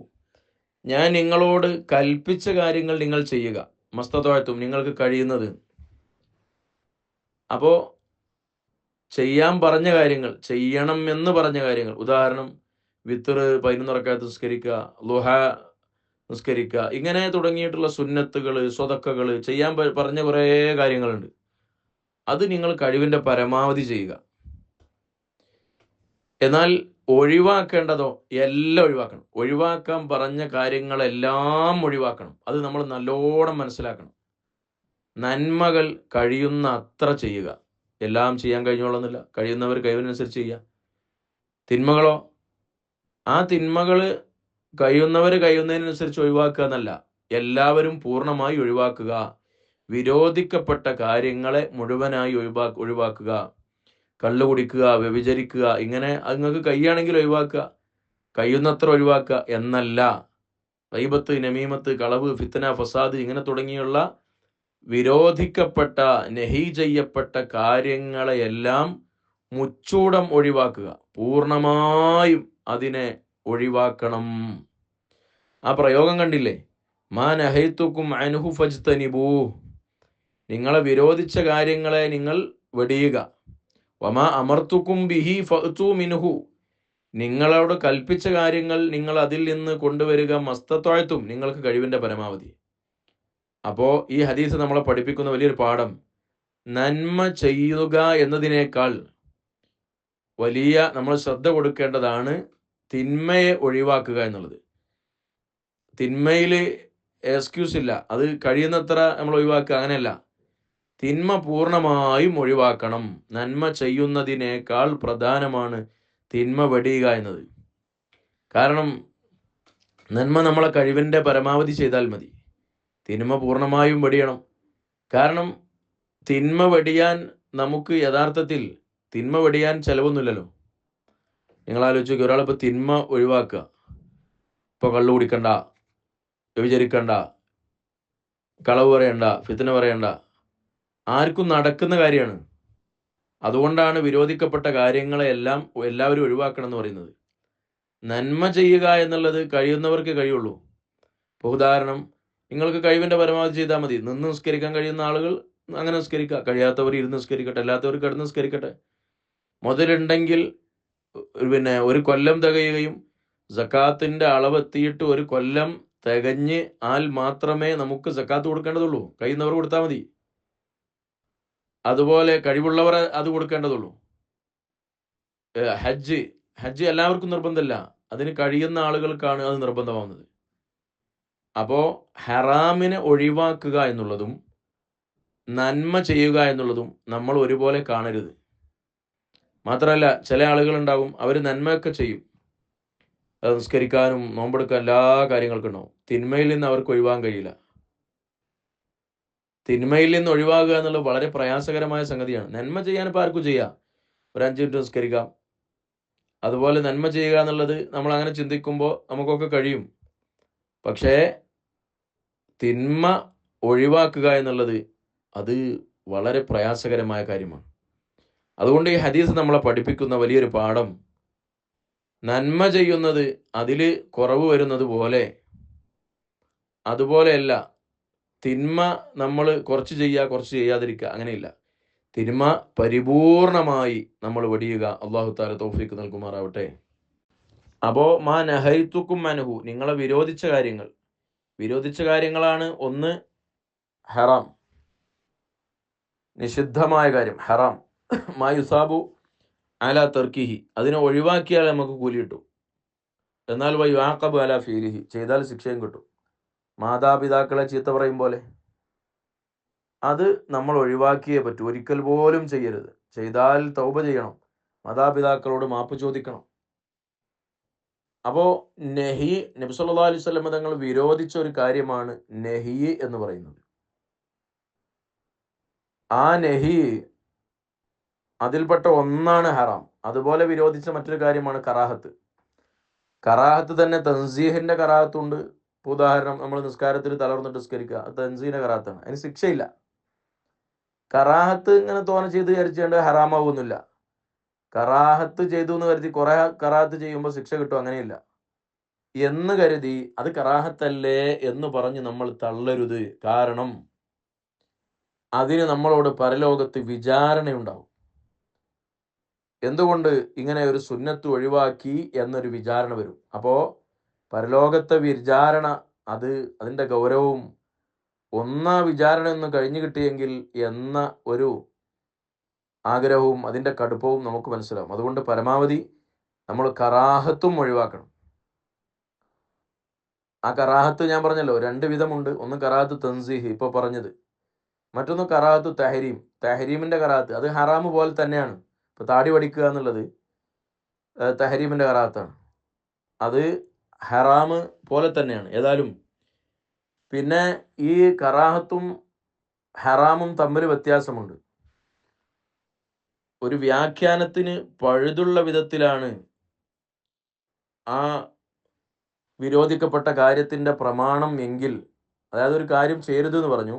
ഞാൻ നിങ്ങളോട് കൽപ്പിച്ച കാര്യങ്ങൾ നിങ്ങൾ ചെയ്യുക. മസ്തത്വത്തും നിങ്ങൾക്ക് കഴിയുന്നത്. അപ്പോൾ ചെയ്യാൻ പറഞ്ഞ കാര്യങ്ങൾ, ചെയ്യണം എന്ന് പറഞ്ഞ കാര്യങ്ങൾ, ഉദാഹരണം വിത്തർ 11 റക്അത്ത് നിസ്കരിക്കുക, ളുഹ നിസ്കരിക്കുക, ഇങ്ങനെ തുടങ്ങിയിട്ടുള്ള സുന്നത്തുകൾ, സ്വതക്കകൾ ചെയ്യാൻ പറഞ്ഞ കുറേ കാര്യങ്ങളുണ്ട്. അത് നിങ്ങൾ കഴിവിൻ്റെ പരമാവധി ചെയ്യുക. എന്നാൽ ഒഴിവാക്കേണ്ടതോ എല്ലാം ഒഴിവാക്കണം. ഒഴിവാക്കാൻ പറഞ്ഞ കാര്യങ്ങളെല്ലാം ഒഴിവാക്കണം. അത് നമ്മൾ നല്ലോണം മനസ്സിലാക്കണം. നന്മകൾ കഴിയുന്ന അത്ര ചെയ്യുക. എല്ലാം ചെയ്യാൻ കഴിഞ്ഞോളന്നില്ല. കഴിയുന്നവർ കഴിവിനനുസരിച്ച് ചെയ്യുക. തിന്മകളോ, ആ തിന്മകൾ കഴിയുന്നവർ കഴിയുന്നതിനനുസരിച്ച് ഒഴിവാക്കുക എന്നല്ല, എല്ലാവരും പൂർണ്ണമായി ഒഴിവാക്കുക. വിരോധിക്കപ്പെട്ട കാര്യങ്ങളെ മുഴുവനായി ഒഴിവാക്കുക. കള്ളു കുടിക്കുക, വ്യഭിചരിക്കുക, ഇങ്ങനെ നിങ്ങൾക്ക് കഴിയുകയാണെങ്കിൽ ഒഴിവാക്കുക, കഴിയുന്നത്ര ഒഴിവാക്കുക എന്നല്ല. ഗൈബത്ത്, നമീമത്ത്, കളവ്, ഫിത്ന, ഫസാദ് ഇങ്ങനെ തുടങ്ങിയുള്ള വിരോധിക്കപ്പെട്ട, നഹി ചെയ്യപ്പെട്ട കാര്യങ്ങളെയെല്ലാം മുച്ചൂടം ഒഴിവാക്കുക. പൂർണ്ണമായും അതിനെ ഒഴിവാക്കണം. ആ പ്രയോഗം കണ്ടില്ലേ? മാ നഹൈതുക്കും അൻഹു ഫജ്തനിബൂ. നിങ്ങളെ വിരോധിച്ച കാര്യങ്ങളെ നിങ്ങൾ വെടിയുക. വമാ അമർത്തുക്കും ബിഹി ഫഅ്തു മിൻഹു. നിങ്ങളോട് കൽപ്പിച്ച കാര്യങ്ങൾ നിങ്ങൾ അതിൽ നിന്ന് കൊണ്ടുവരിക. മസ്തത്വത്തും നിങ്ങൾക്ക് കഴിവിൻ്റെ പരമാവധി. അപ്പോൾ ഈ ഹദീസ് നമ്മളെ പഠിപ്പിക്കുന്ന വലിയൊരു പാഠം, നന്മ ചെയ്യുക എന്നതിനേക്കാൾ വലിയ നമ്മൾ ശ്രദ്ധ കൊടുക്കേണ്ടതാണ് തിന്മയെ ഒഴിവാക്കുക എന്നുള്ളത്. തിന്മയിൽ എക്സ്ക്യൂസ് ഇല്ല, അത് കഴിയുന്നത്ര നമ്മൾ ഒഴിവാക്കുക, അങ്ങനെയല്ല. തിന്മ പൂർണ്ണമായും ഒഴിവാക്കണം. നന്മ ചെയ്യുന്നതിനേക്കാൾ പ്രധാനമാണ് തിന്മ വെടിയുക എന്നത്. കാരണം നന്മ നമ്മളെ കഴിവിൻ്റെ പരമാവധി ചെയ്താൽ മതി. തിന്മ പൂർണ്ണമായും വെടിയണം. കാരണം തിന്മ വെടിയാൻ നമുക്ക് യഥാർത്ഥത്തിൽ തിന്മ വെടിയാൻ ചിലവൊന്നുമില്ലല്ലോ. നിങ്ങൾ ആലോചിച്ച് നോക്കുക, ഒരാളിപ്പോൾ തിന്മ ഒഴിവാക്കുക. ഇപ്പോൾ കള്ളു കുടിക്കണ്ട, വ്യഭിചരിക്കണ്ട, കളവ് പറയണ്ട, ഫിത്ന പറയണ്ട, ആർക്കും നടക്കുന്ന കാര്യമാണ്. അതുകൊണ്ടാണ് വിരോധിക്കപ്പെട്ട കാര്യങ്ങളെല്ലാം എല്ലാവരും ഒഴിവാക്കണം എന്ന് പറയുന്നത്. നന്മ ചെയ്യുക എന്നുള്ളത് കഴിയുന്നവർക്ക് കഴിയുള്ളൂ. ഇപ്പോൾ ഉദാഹരണം, നിങ്ങൾക്ക് കഴിവിൻ്റെ പരമാവധി ചെയ്താൽ മതി. നിന്ന് നിസ്കരിക്കാൻ കഴിയുന്ന ആളുകൾ അങ്ങനെ നിസ്കരിക്കുക, കഴിയാത്തവർ ഇരുന്ന് നിസ്കരിക്കട്ടെ, അല്ലാത്തവർ കിടന്ന് നിസ്കരിക്കട്ടെ. മുതലുണ്ടെങ്കിൽ ഒരു കൊല്ലം തികയുകയും സക്കാത്തിൻ്റെ അളവ് എത്തിയിട്ട് ഒരു കൊല്ലം തികഞ്ഞ് ആൽ മാത്രമേ നമുക്ക് സക്കാത്ത് കൊടുക്കേണ്ടതുള്ളൂ. കഴിയുന്നവർ കൊടുത്താൽ മതി. അതുപോലെ കഴിവുള്ളവർ അത് കൊടുക്കേണ്ടതുള്ളൂ. ഹജ്ജ് എല്ലാവർക്കും നിർബന്ധമില്ല, അതിന് കഴിയുന്ന ആളുകൾക്കാണ് അത് നിർബന്ധമാവുന്നത്. അപ്പോൾ ഹറാമിനെ ഒഴിവാക്കുക എന്നുള്ളതും നന്മ ചെയ്യുക എന്നുള്ളതും നമ്മൾ ഒരുപോലെ കാണരുത്. മാത്രമല്ല, ചില ആളുകളുണ്ടാവും, അവർ നന്മയൊക്കെ ചെയ്യും, നിസ്കരിക്കാനും നോമ്പെടുക്കാൻ എല്ലാ കാര്യങ്ങൾക്കും ഉണ്ടാവും. തിന്മയിൽ നിന്ന് അവർക്ക് ഒഴിവാൻ കഴിയില്ല. തിന്മയിൽ നിന്ന് ഒഴിവാകുക എന്നുള്ളത് വളരെ പ്രയാസകരമായ സംഗതിയാണ്. നന്മ ചെയ്യാൻ ഇപ്പോൾ ആർക്കും ചെയ്യാം, ഒരു 5 മിനിറ്റ് നിസ്കരിക്കാം. അതുപോലെ നന്മ ചെയ്യുക എന്നുള്ളത് നമ്മൾ അങ്ങനെ ചിന്തിക്കുമ്പോൾ നമുക്കൊക്കെ കഴിയും. പക്ഷേ തിന്മ ഒഴിവാക്കുക എന്നുള്ളത് അത് വളരെ പ്രയാസകരമായ കാര്യമാണ്. അതുകൊണ്ട് ഈ ഹദീസ് നമ്മളെ പഠിപ്പിക്കുന്ന വലിയൊരു പാഠം, നന്മ ചെയ്യുന്നത് അതിൽ കുറവ് വരുന്നത് പോലെ, അതുപോലെയല്ല തിന്മ നമ്മൾ കുറച്ച് ചെയ്യുക, കുറച്ച് ചെയ്യാതിരിക്കുക, അങ്ങനെയില്ല. തിന്മ പരിപൂർണമായി നമ്മൾ വെടിയുക. അല്ലാഹു തആല തൗഫീഖ് നൽകുമാറാവട്ടെ. അപ്പോൾ മാ നഹൈതുക്കും അൻഹു, നിങ്ങളെ വിരോധിച്ച കാര്യങ്ങളാണ് ഒന്ന് ഹറാം, നിഷിദ്ധമായ കാര്യം, ഹറാം. മാ യുസാബു അലാ തർക്കിഹി, അതിനെ ഒഴിവാക്കിയാൽ നമുക്ക് കൂലി കിട്ടും. എന്നാൽ വയുആഖബു അലാ ഫീലിഹി, ചെയ്താൽ ശിക്ഷയും കിട്ടും. മാതാപിതാക്കളെ ചീത്ത പറയും പോലെ, അത് നമ്മൾ ഒഴിവാക്കിയേ പറ്റൂ. ഒരിക്കൽ പോലും ചെയ്യരുത്. ചെയ്താൽ തൗബ ചെയ്യണം, മാതാപിതാക്കളോട് മാപ്പ് ചോദിക്കണം. അപ്പോൾ നബി സല്ലല്ലാഹു അലൈഹി വസല്ലം തങ്ങൾ വിരോധിച്ച ഒരു കാര്യമാണ് നഹി എന്ന് പറയുന്നത്. ആ നഹി അതിൽപ്പെട്ട ഒന്നാണ് ഹറാം. അതുപോലെ വിരോധിച്ച മറ്റൊരു കാര്യമാണ് കറാഹത്ത്. കറാഹത്ത് തന്നെ തൻസീഹിന്റെ കറാഹത്തുണ്ട്. ഉദാഹരണം, നമ്മൾ നിസ്കാരത്തിൽ തളർന്നിട്ട് നിസ്കരിക്കുക, അത് തൻസീഹിന്റെ കറാഹത്താണ്, അതിന് ശിക്ഷയില്ല. കറാഹത്ത് ഇങ്ങനെ തോനെ ചെയ്ത് വിചാരിച്ചുകൊണ്ട് ഹറാമാവുന്നില്ല. കറാഹത്ത് ചെയ്തു എന്ന് കരുതി കുറെ കറാഹത്ത് ചെയ്യുമ്പോൾ ശിക്ഷ കിട്ടും, അങ്ങനെയില്ല. എന്ന് കരുതി അത് കറാഹത്തല്ലേ എന്ന് പറഞ്ഞ് നമ്മൾ തള്ളരുത്. കാരണം അതിന് നമ്മളോട് പരലോകത്ത് വിചാരണയുണ്ടാവും. എന്തുകൊണ്ട് ഇങ്ങനെ ഒരു സുന്നത്ത് ഒഴിവാക്കി എന്നൊരു വിചാരണ വരും. അപ്പോൾ പരലോകത്തെ വിചാരണ, അതിൻ്റെ ഗൗരവവും വിചാരണ ഒന്ന് കഴിഞ്ഞു കിട്ടിയെങ്കിൽ എന്ന ഒരു ആഗ്രഹവും അതിൻ്റെ കടുപ്പവും നമുക്ക് മനസ്സിലാവും. അതുകൊണ്ട് പരമാവധി നമ്മൾ കറാഹത്തും ഒഴിവാക്കണം. ആ കറാഹത്ത് ഞാൻ പറഞ്ഞല്ലോ 2 വിധമുണ്ട്. ഒന്ന് കറാഹത്ത് തൻസീഹ്, ഇപ്പോൾ പറഞ്ഞത്. മറ്റൊന്ന് കറാഹത്ത് തഹരീം. തഹരീമിൻ്റെ കറാഹത്ത് അത് ഹറാമ് പോലെ തന്നെയാണ്. ഇപ്പോൾ താടി വടിക്കുക എന്നുള്ളത് തഹരീമിൻ്റെ കറാഹത്താണ്. അത് ഹറാമ് പോലെ തന്നെയാണ്. ഏതായാലും പിന്നെ ഈ കറാഹത്തും ഹറാമും തമ്മിൽ വ്യത്യാസമുണ്ട്. ഒരു വ്യാഖ്യാനത്തിന് പഴുതുള്ള വിധത്തിലാണ് ആ വിരോധിക്കപ്പെട്ട കാര്യത്തിൻ്റെ പ്രമാണം എങ്കിൽ, അതായത് ഒരു കാര്യം ചെയ്യരുത് എന്ന് പറഞ്ഞു,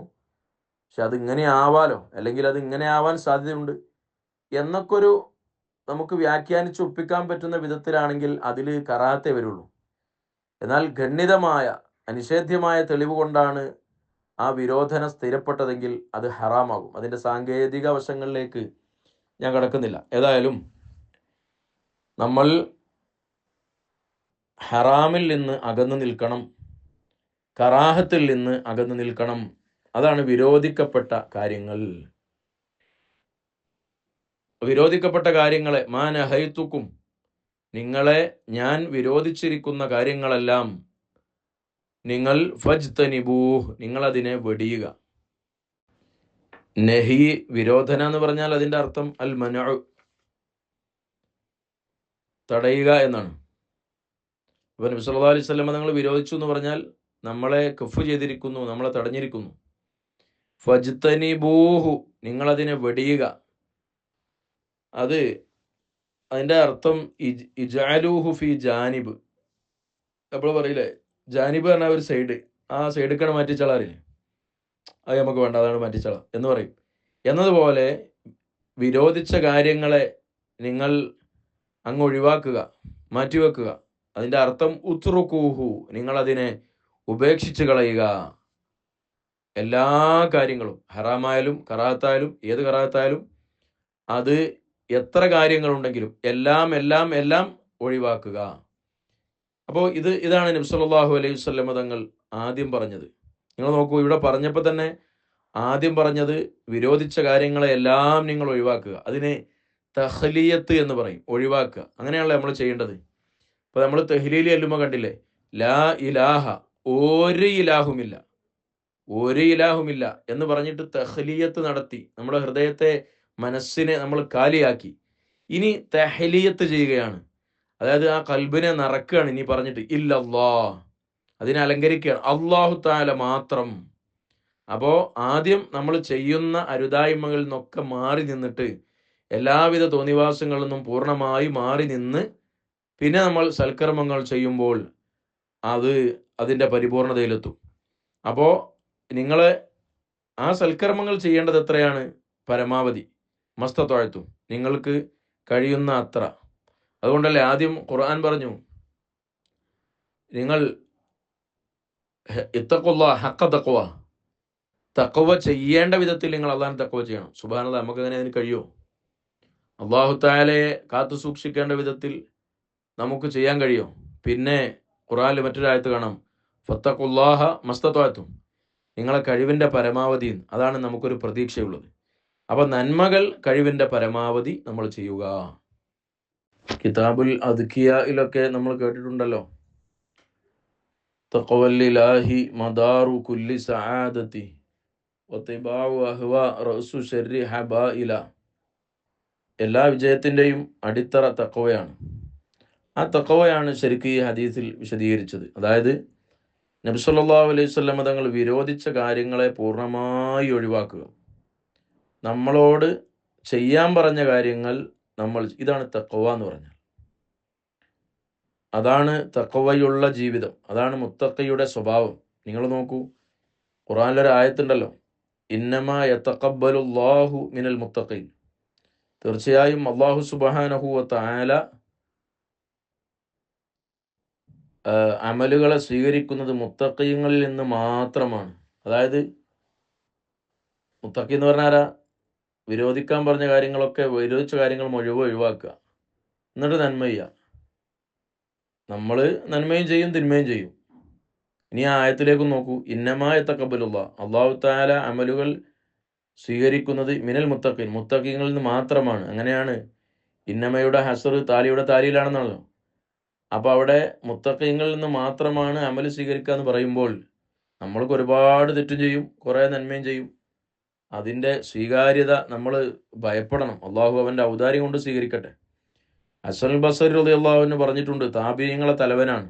പക്ഷെ അതിങ്ങനെ ആവാലോ, അല്ലെങ്കിൽ അത് ഇങ്ങനെ ആവാൻ സാധ്യതയുണ്ട് എന്നൊക്കെ നമുക്ക് വ്യാഖ്യാനിച്ച് ഒപ്പിക്കാൻ പറ്റുന്ന വിധത്തിലാണെങ്കിൽ അതിൽ കറാഹത്തേ വരുള്ളൂ. എന്നാൽ ഗണ്യതമായ അനിഷേധ്യമായ തെളിവ് കൊണ്ടാണ് ആ വിരോധനം സ്ഥിരപ്പെട്ടതെങ്കിൽ അത് ഹറാമാകും. അതിൻ്റെ സാങ്കേതിക വശങ്ങളിലേക്ക് ഞാൻ കടക്കുന്നില്ല. ഏതായാലും നമ്മൾ ഹറാമിൽ നിന്ന് അകന്നു നിൽക്കണം, കറാഹത്തിൽ നിന്ന് അകന്നു നിൽക്കണം. അതാണ് വിരോധിക്കപ്പെട്ട കാര്യങ്ങൾ. വിരോധിക്കപ്പെട്ട കാര്യങ്ങളെ മാനഹൈത്തുക്കും, നിങ്ങളെ ഞാൻ വിരോധിച്ചിരിക്കുന്ന കാര്യങ്ങളെല്ലാം നിങ്ങൾ ഫജ്തനിബൂഹ്, നിങ്ങളതിനെ വെടിയുക. നഹി, വിരോധന എന്ന് പറഞ്ഞാൽ അതിൻ്റെ അർത്ഥം അൽ മനഉ, തടയുക എന്നാണ്. അപ്പോൾ നബി സല്ലല്ലാഹു അലൈഹി വസല്ലം നിങ്ങൾ വിരോധിച്ചു എന്ന് പറഞ്ഞാൽ നമ്മളെ കഫ് ചെയ്തിരിക്കുന്നു, നമ്മളെ തടഞ്ഞിരിക്കുന്നു. ഫജ്തനിബൂഹു, നിങ്ങളതിനെ വെടിയുക. അതിൻ്റെ അർത്ഥം ഇജഅലൂഹു ഫി ജാനിബ്. അപ്പോൾ പറയില്ലേ, ജാനിബ് പറഞ്ഞാൽ ഒരു സൈഡ്, ആ സൈഡിലേക്കാണ് മാറ്റിച്ചളാറില്ലേ, അത് നമുക്ക് വേണ്ട, അതാണ് മാറ്റിച്ചള എന്ന് പറയും. എന്നതുപോലെ വിരോധിച്ച കാര്യങ്ങളെ നിങ്ങൾ അങ്ങ് ഒഴിവാക്കുക, മാറ്റിവെക്കുക. അതിൻ്റെ അർത്ഥം ഉത്റുകൂഹു, നിങ്ങളതിനെ ഉപേക്ഷിച്ച് കളയുക. എല്ലാ കാര്യങ്ങളും, ഹറാമായാലും കറാഹത്തായാലും ഏത് കറാഹത്തായാലും അത് എത്ര കാര്യങ്ങളുണ്ടെങ്കിലും എല്ലാം എല്ലാം എല്ലാം ഒഴിവാക്കുക. അപ്പോൾ ഇതാണ് നബി സല്ലല്ലാഹു അലൈഹി വസല്ലം തങ്ങൾ ആദ്യം പറഞ്ഞത്. നിങ്ങൾ നോക്കൂ, ഇവിടെ പറഞ്ഞപ്പോൾ തന്നെ ആദ്യം പറഞ്ഞത് വിരോധിച്ച കാര്യങ്ങളെ എല്ലാം നിങ്ങൾ ഒഴിവാക്കുക. അതിനെ തഹ്ലിയത്ത് എന്ന് പറയും, ഒഴിവാക്കുക. അങ്ങനെയാണല്ലോ നമ്മൾ ചെയ്യേണ്ടത്. ഇപ്പോൾ നമ്മൾ തഹ്ലീൽ ചെല്ലുമ്പോൾ കണ്ടില്ലേ, ലാ ഇലാഹ, ഒരു ഇലാഹുമില്ല, ഒരു ഇലാഹുമില്ല എന്ന് പറഞ്ഞിട്ട് തഹ്ലിയത്ത് നടത്തി നമ്മുടെ ഹൃദയത്തെ, മനസ്സിനെ നമ്മൾ കാലിയാക്കി. ഇനി തഹ്ലിയത്ത് ചെയ്യുകയാണ്, അതായത് ആ കൽബിനെ നിറക്കുകയാണ്. ഇനി പറഞ്ഞിട്ട് ഇല്ലല്ലാഹ്, അതിനെ അലങ്കരിക്കുകയാണ്, അല്ലാഹു തആല മാത്രം. അപ്പോൾ ആദ്യം നമ്മൾ ചെയ്യുന്ന അരുതായ്മകളിൽ നിന്നൊക്കെ മാറി നിന്നിട്ട്, എല്ലാവിധ തോന്നിവാസങ്ങളിൽ നിന്നും പൂർണ്ണമായി മാറി നിന്ന് പിന്നെ നമ്മൾ സൽക്കർമ്മങ്ങൾ ചെയ്യുമ്പോൾ അതിൻ്റെ പരിപൂർണതയിലെത്തും. അപ്പോൾ നിങ്ങൾ ആ സൽക്കർമ്മങ്ങൾ ചെയ്യേണ്ടത് എത്രയാണ്? പരമാവധി, മസ്തത്വഴത്തും, നിങ്ങൾക്ക് കഴിയുന്ന അത്ര. അതുകൊണ്ടല്ലേ ആദ്യം ഖുർആൻ പറഞ്ഞു, നിങ്ങൾ ഇത്തഖുല്ലാഹ ഹഖ തഖ്വ, തഖ്വ ചെയ്യേണ്ട വിധത്തിൽ നിങ്ങൾ അള്ളാഹിനെ തഖ്വ ചെയ്യണം. സുബ്ഹാനല്ലാഹ്, നമുക്ക് അങ്ങനെ അതിന് കഴിയുമോ? അല്ലാഹു തആലയെ കാത്തു സൂക്ഷിക്കേണ്ട വിധത്തിൽ നമുക്ക് ചെയ്യാൻ കഴിയുമോ? പിന്നെ ഖുർആനിൽ മറ്റൊരായത്ത് കാണാം, ഫത്തഖുല്ലാഹ മസ്തത്വഅതും, നിങ്ങളെ കഴിവിൻ്റെ പരമാവധി. അതാണ് നമുക്കൊരു പ്രതീക്ഷയുള്ളത്. അപ്പോൾ നന്മകൾ കഴിവിൻ്റെ പരമാവധി നമ്മൾ ചെയ്യുക. കിതാബുൽ അദ്കിയയിലൊക്കെ നമ്മൾ കേട്ടിട്ടുണ്ടല്ലോ, തഖ്വല്ലില്ലാഹി മദാറു കുല്ലി സആദതി വതിബാഉ അഹ്വാ റഅസു ശർരി ഹബായില. എല്ലാ വിജയത്തിൻ്റെയും അടിത്തറ തഖ്വയാണ്. ആ തഖ്വയാണ് ശരിക്കും ഈ ഹദീസിൽ വിശദീകരിച്ചത്. അതായത് നബി സല്ലല്ലാഹു അലൈഹി വസല്ലം തങ്ങൾ വിരോധിച്ച കാര്യങ്ങളെ പൂർണ്ണമായി ഒഴിവാക്കുക, നമ്മളോട് ചെയ്യാൻ പറഞ്ഞ കാര്യങ്ങൾ ഇതാണ് തഖ്വ എന്ന് പറഞ്ഞാൽ. അതാണ് തഖ്വയുള്ള ജീവിതം, അതാണ് മുത്തഖിയുടെ സ്വഭാവം. നിങ്ങൾ നോക്കൂ, ഖുർആനിലൊരു ആയത്തുണ്ടല്ലോ, ഇന്നമാ യതഖബ്ബലുല്ലാഹു മിനൽ മുത്തഖീൻ, തീർച്ചയായും അല്ലാഹു സുബ്ഹാനഹു വ തആല അമലുകളെ സ്വീകരിക്കുന്നത് മുത്തഖീങ്ങളിൽ നിന്ന് മാത്രമാണ്. അതായത് മുത്തഖി എന്ന് പറഞ്ഞാൽ ആരാ? വിരോധിക്കാൻ പറഞ്ഞ കാര്യങ്ങളൊക്കെ, വിരോധിച്ച കാര്യങ്ങൾ മുഴുവൻ ഒഴിവാക്കുക, എന്നിട്ട് നന്മ ചെയ്യുക. നമ്മൾ നന്മയും ചെയ്യും തിന്മയും ചെയ്യും. ഇനി ആ ആയത്തിലേക്ക് നോക്കൂ. ഇന്നമായ തഖബ്ബലുള്ള, അല്ലാഹു തആല അമലുകൾ സ്വീകരിക്കുന്നത് മിനൽ മുത്തഖീൻ, മുത്തഖീങ്ങളിൽ നിന്ന് മാത്രമാണ്. അങ്ങനെയാണ് ഇന്നമയുടെ ഹസർ താലിയുടെ താലിയിലാണെന്നാണല്ലോ. അപ്പോൾ അവിടെ മുത്തഖീങ്ങളിൽ നിന്ന് മാത്രമാണ് അമൽ സ്വീകരിക്കുക എന്ന് പറയുമ്പോൾ നമ്മൾക്ക് ഒരുപാട് തെറ്റും ചെയ്യും, കുറേ നന്മയും ചെയ്യും. അതിൻ്റെ സ്വീകാര്യത നമ്മൾ ഭയപ്പെടണം. അള്ളാഹു അവൻ്റെ ഔദാര്യം കൊണ്ട് സ്വീകരിക്കട്ടെ. ഹസനുൽ ബസരി റളിയല്ലാഹു അൻഹു പറഞ്ഞിട്ടുണ്ട്, താബിഈങ്ങളെ തലവനാണ്.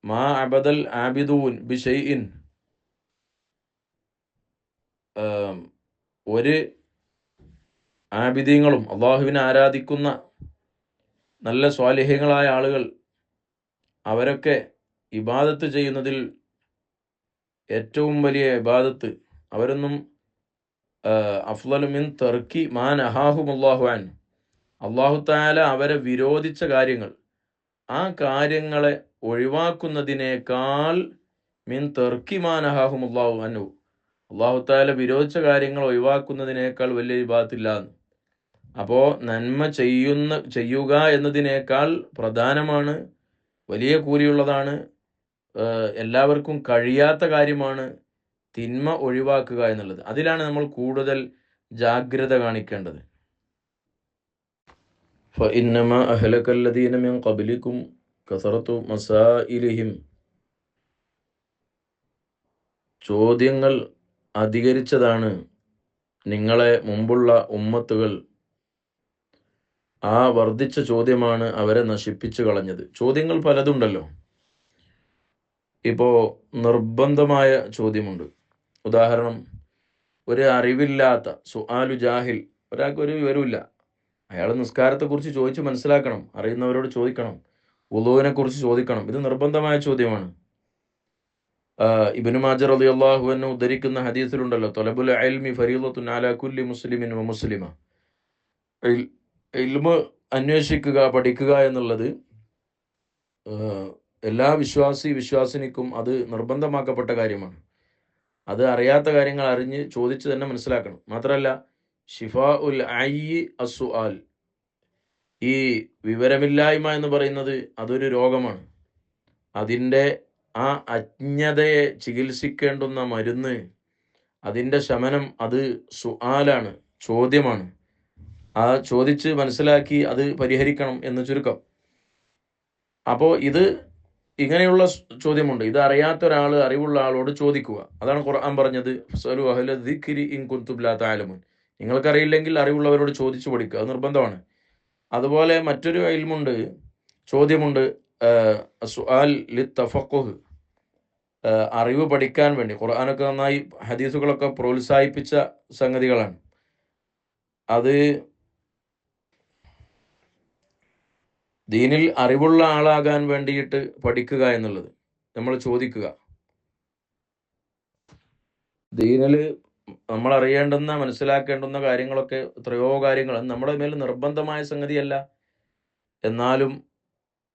മാ അബദൽ ആബിദൂൻ ബിശൈഇൻ, ഒരു ആബിദീങ്ങളും അള്ളാഹുവിനെ ആരാധിക്കുന്ന നല്ല സ്വാലിഹ്യങ്ങളായ ആളുകൾ അവരൊക്കെ ഇബാദത്ത് ചെയ്യുന്നതിൽ ഏറ്റവും വലിയ ഇബാദത്ത് അവരൊന്നും അഫ്ളലു മിൻ തർക്കി മാ നഹാഹുമുല്ലാഹു അൻ, അള്ളാഹു തആല അവരെ വിരോധിച്ച കാര്യങ്ങൾ, ആ കാര്യങ്ങളെ ഒഴിവാക്കുന്നതിനേക്കാൾ മിൻ തർക്കി മാ നഹാഹുമുല്ലാഹു അൻഹു, അള്ളാഹു തആല വിരോധിച്ച കാര്യങ്ങൾ ഒഴിവാക്കുന്നതിനേക്കാൾ വലിയ ഇബാദത്തില്ല എന്ന്. അപ്പോൾ നന്മ ചെയ്യുക എന്നതിനേക്കാൾ പ്രധാനമാണ്, വലിയ കൂലിയുള്ളതാണ്, എല്ലാവർക്കും കഴിയാത്ത കാര്യമാണ് തിന്മ ഒഴിവാക്കുക എന്നുള്ളത്. അതിലാണ് നമ്മൾ കൂടുതൽ ജാഗ്രത കാണിക്കേണ്ടത്. ഫഇന്നമാ അഹ്ലകല്ലദീന മിൻ ഖബ്ലികും കസറത്തു മസായിലിഹിം, ചോദ്യങ്ങൾ അധികരിച്ചതാണ് നിങ്ങളെ മുമ്പുള്ള ഉമ്മത്തുകൾ, ആ വർദ്ധിച്ച ചോദ്യമാണ് അവരെ നശിപ്പിച്ചു കളഞ്ഞത്. ചോദ്യങ്ങൾ പലതുണ്ടല്ലോ. ഇപ്പോൾ നിർബന്ധമായ ചോദ്യമുണ്ട്. ഉദാഹരണം, ഒരു അറിവില്ലാത്ത സുആലു ജാഹിൽ, ഒരാൾക്കൊരു വിവരമില്ല, അയാൾ നിസ്കാരത്തെക്കുറിച്ച് ചോദിച്ച് മനസ്സിലാക്കണം, അറിയുന്നവരോട് ചോദിക്കണം, വുളൂവിനെക്കുറിച്ച് ചോദിക്കണം. ഇത് നിർബന്ധമായ ചോദ്യമാണ്. ഇബ്നു മാജ റളിയല്ലാഹു അൻഹു ഉദ്ധരിക്കുന്ന ഹദീസിലുണ്ടല്ലോ, തൊലബുൽ ഇൽമി ഫരീളത്തുൻ അലാ കുല്ലി മുസ്ലിമിൻ വ മുസ്ലിമ, ഇൽമ് അന്വേഷിക്കുക, പഠിക്കുക എന്നുള്ളത് എല്ലാ വിശ്വാസിനിക്കും അത് നിർബന്ധമാക്കപ്പെട്ട കാര്യമാണ്. അത് അറിയാത്ത കാര്യങ്ങൾ അറിഞ്ഞ് ചോദിച്ച് തന്നെ മനസ്സിലാക്കണം. മാത്രമല്ല, ഷിഫാ ഉൽ അയ്യി അസ്സുആൽ, ഈ വിവരമില്ലായ്മ എന്ന് പറയുന്നത് അതൊരു രോഗമാണ്. അതിൻ്റെ ആ അജ്ഞതയെ ചികിത്സിക്കേണ്ടുന്ന മരുന്ന്, അതിൻ്റെ ശമനം അത് സുആലാണ്, ചോദ്യമാണ്. ആ ചോദിച്ച് മനസ്സിലാക്കി അത് പരിഹരിക്കണം എന്ന് ചുരുക്കം. അപ്പോൾ ഇത് ഇങ്ങനെയുള്ള ചോദ്യമുണ്ട്. ഇത് അറിയാത്ത ഒരാൾ അറിവുള്ള ആളോട് ചോദിക്കുക. അതാണ് ഖുർആൻ പറഞ്ഞത്, ഫസ്അലു അഹ്ല ദിക്രി ഇൻ കുൻതും ലാ തഅലമൂൻ, നിങ്ങൾക്കറിയില്ലെങ്കിൽ അറിവുള്ളവരോട് ചോദിച്ചു പഠിക്കുക. അത് നിർബന്ധമാണ്. അതുപോലെ മറ്റൊരു ഇൽമുണ്ട്, ചോദ്യമുണ്ട്, സുആൽ ലിത്തഫഖുഹ്, അറിവ് പഠിക്കാൻ വേണ്ടി. ഖുർആനൊക്കെ നന്നായി ഹദീസുകളൊക്കെ പ്രോത്സാഹിപ്പിച്ച സംഗതികളാണ്. അത് ദീനിൽ അറിവുള്ള ആളാകാൻ വേണ്ടിയിട്ട് പഠിക്കുക എന്നുള്ളത്, നമ്മൾ ചോദിക്കുക. ദീനിൽ നമ്മൾ അറിയേണ്ടുന്ന മനസ്സിലാക്കേണ്ടുന്ന കാര്യങ്ങളൊക്കെ എത്രയോ കാര്യങ്ങൾ നമ്മുടെ മേൽ നിർബന്ധമായ സംഗതിയല്ല. എന്നാലും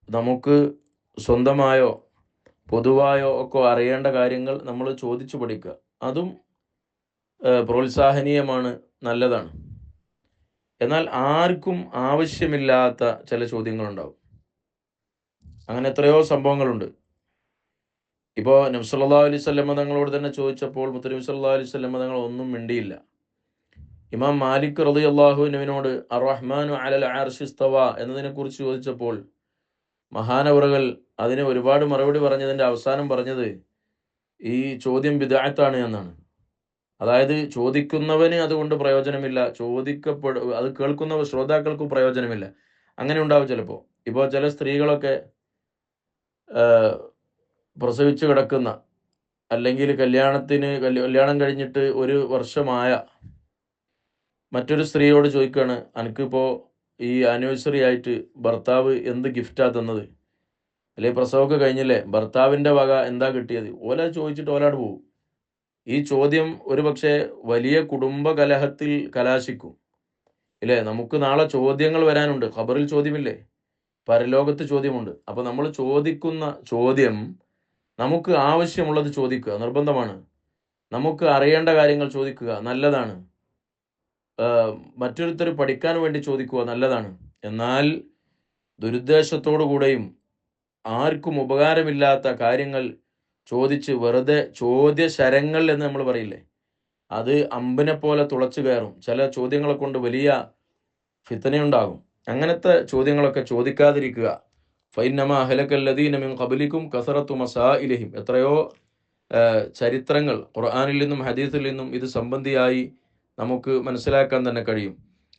നമുക്ക് സ്വന്തമായോ പൊതുവായോ ഒക്കെ അറിയേണ്ട കാര്യങ്ങൾ നമ്മൾ ചോദിച്ചു പഠിക്കുക. അതും പ്രോത്സാഹനീയമാണ്, നല്ലതാണ്. എന്നാൽ ആർക്കും ആവശ്യമില്ലാത്ത ചില ചോദ്യങ്ങളുണ്ടാവും. അങ്ങനെ എത്രയോ സംഭവങ്ങളുണ്ട്. ഇപ്പോൾ നബി സല്ലല്ലാഹു അലൈഹി വസല്ലം തങ്ങളോട് തന്നെ ചോദിച്ചപ്പോൾ മുത്തനബി സല്ലല്ലാഹു അലൈഹി വസല്ലം തങ്ങൾ ഒന്നും മിണ്ടിയില്ല. ഇമാം മാലിക് റളിയല്ലാഹു അൻഹുവിനോട് അർ-റഹ്മാനു അലൽ അർശി ഇസ്തവ എന്നതിനെക്കുറിച്ച് ചോദിച്ചപ്പോൾ മഹാനവറുകൾ അതിന് ഒരുപാട് മറുപടി പറഞ്ഞതിൻ്റെ അവസാനം പറഞ്ഞത് ഈ ചോദ്യം ബിദ്അത്താണ് എന്നാണ്. അതായത് ചോദിക്കുന്നവന് അതുകൊണ്ട് പ്രയോജനമില്ല, അത് കേൾക്കുന്ന ശ്രോതാക്കൾക്കും പ്രയോജനമില്ല. അങ്ങനെ ഉണ്ടാവും ചിലപ്പോൾ. ഇപ്പോൾ ചില സ്ത്രീകളൊക്കെ പ്രസവിച്ച് കിടക്കുന്ന, അല്ലെങ്കിൽ കല്യാണം കഴിഞ്ഞിട്ട് ഒരു വർഷമായ മറ്റൊരു സ്ത്രീയോട് ചോദിക്കുകയാണ്, എനിക്കിപ്പോൾ ഈ ആനിവേഴ്സറി ആയിട്ട് ഭർത്താവ് എന്ത് ഗിഫ്റ്റാണ് തന്നത്, അല്ലെങ്കിൽ പ്രസവമൊക്കെ കഴിഞ്ഞില്ലേ ഭർത്താവിൻ്റെ വക എന്താ കിട്ടിയത്, ഓല ചോദിച്ചിട്ട് ഓലാട് പോകും. ഈ ചോദ്യം ഒരു പക്ഷേ വലിയ കുടുംബ കലഹത്തിൽ കലാശിക്കും. ഇല്ലേ? നമുക്ക് നാളെ ചോദ്യങ്ങൾ വരാനുണ്ട്. ഖബറിൽ ചോദ്യമില്ലേ? പരലോകത്ത് ചോദ്യമുണ്ട്. അപ്പോൾ നമ്മൾ ചോദിക്കുന്ന ചോദ്യം നമുക്ക് ആവശ്യമുള്ളത് ചോദിക്കുക നിർബന്ധമാണ്. നമുക്ക് അറിയേണ്ട കാര്യങ്ങൾ ചോദിക്കുക നല്ലതാണ്. മറ്റൊരുത്തർ പഠിക്കാൻ വേണ്ടി ചോദിക്കുക നല്ലതാണ്. എന്നാൽ ദുരുദ്ദേശത്തോടുകൂടെയും ആർക്കും ഉപകാരമില്ലാത്ത കാര്യങ്ങൾ ചോദിച്ച് വെറുതെ ചോദ്യശരങ്ങൾ എന്ന് നമ്മൾ പറയില്ലേ, അത് അമ്പിനെ പോലെ തുളച്ചു കയറും. ചില ചോദ്യങ്ങളെ കൊണ്ട് വലിയ ഫിത്തനയുണ്ടാകും. അങ്ങനത്തെ ചോദ്യങ്ങളൊക്കെ ചോദിക്കാതിരിക്കുക. ഫൈന്നമ അഹ്ലകല്ലദീന മിൻ ഖബ്ലിക്കും കസറത്തു മസാഇലിഹിം. എത്രയോ ചരിത്രങ്ങൾ ഖുർആനിൽ നിന്നും ഹദീസിൽ നിന്നും ഇത് സംബന്ധിയായി നമുക്ക് മനസ്സിലാക്കാൻ തന്നെ കഴിയും.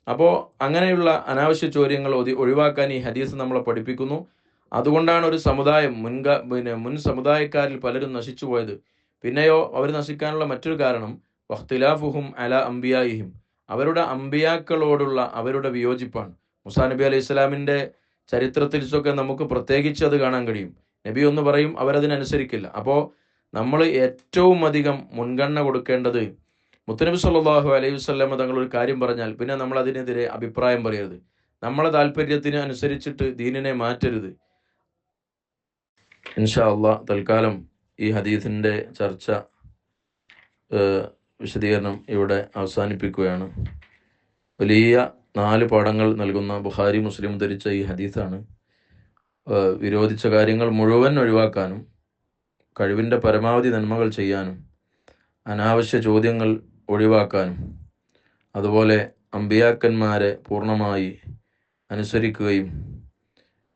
അപ്പോൾ അങ്ങനെയുള്ള അനാവശ്യ ചോദ്യങ്ങൾ ഒഴിവാക്കാൻ ഈ ഹദീസ് നമ്മളെ പഠിപ്പിക്കുന്നു. അതുകൊണ്ടാണ് ഒരു സമുദായം മുൻ സമുദായക്കാരിൽ പലരും നശിച്ചു പോയത്. പിന്നെയോ അവർ നശിക്കാനുള്ള മറ്റൊരു കാരണം വഖ്തിലാഫുഹും അല അംബിയായിഹിം, അവരുടെ അംബിയാക്കളോടുള്ള അവരുടെ വിയോജിപ്പാണ്. മൂസാ നബി അലൈഹി ഇസ്ലാമിൻ്റെ ചരിത്രത്തിലൊക്കെ നമുക്ക് പ്രത്യേകിച്ച് അത് കാണാൻ കഴിയും. നബി ഒന്ന് പറയും, അവരതിനനുസരിക്കില്ല. അപ്പോൾ നമ്മൾ ഏറ്റവും അധികം മുൻഗണന കൊടുക്കേണ്ടത് മുത്തനബി സല്ലല്ലാഹു അലൈഹി വസല്ലം തങ്ങൾ ഒരു കാര്യം പറഞ്ഞാൽ പിന്നെ നമ്മൾ അതിനെതിരെ അഭിപ്രായം പറയരുത്. നമ്മളെ താല്പര്യത്തിന് അനുസരിച്ചിട്ട് ദീനിനെ മാറ്റരുത്. ഇൻഷാ അല്ലാഹ് തൽക്കാലം ഈ ഹദീസിൻ്റെ ചർച്ച വിശദീകരണം ഇവിടെ അവസാനിപ്പിക്കുകയാണ്. വലിയ 4 പാഠങ്ങൾ നൽകുന്ന ബുഖാരി മുസ്ലിം ധരിച്ച ഈ ഹദീസാണ്. വിരോധിച്ച കാര്യങ്ങൾ മുഴുവൻ ഒഴിവാക്കാനും കഴിവിൻ്റെ പരമാവധി നന്മകൾ ചെയ്യാനും അനാവശ്യ ചോദ്യങ്ങൾ ഒഴിവാക്കാനും അതുപോലെ അമ്പിയാക്കന്മാരെ പൂർണ്ണമായി അനുസരിക്കുകയും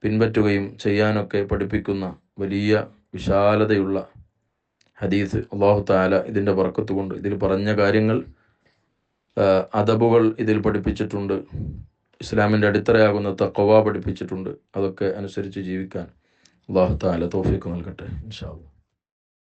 പിൻപറ്റുകയും ചെയ്യാനൊക്കെ പഠിപ്പിക്കുന്ന വലിയ വിശാലതയുള്ള ഹദീസ്. അല്ലാഹു തആല ഇതിൻ്റെ ബർക്കത്ത് കൊണ്ട് ഇതിൽ പറഞ്ഞ കാര്യങ്ങൾ അദബുകൾ ഇതിൽ പഠിപ്പിച്ചിട്ടുണ്ട്. ഇസ്ലാമിൻ്റെ അടിത്തറയാകുന്ന തഖ്വ പഠിപ്പിച്ചിട്ടുണ്ട്. അതൊക്കെ അനുസരിച്ച് ജീവിക്കാൻ അല്ലാഹു തആല തൗഫീഖ് നൽകട്ടെ ഇൻഷാ അല്ലാഹ്.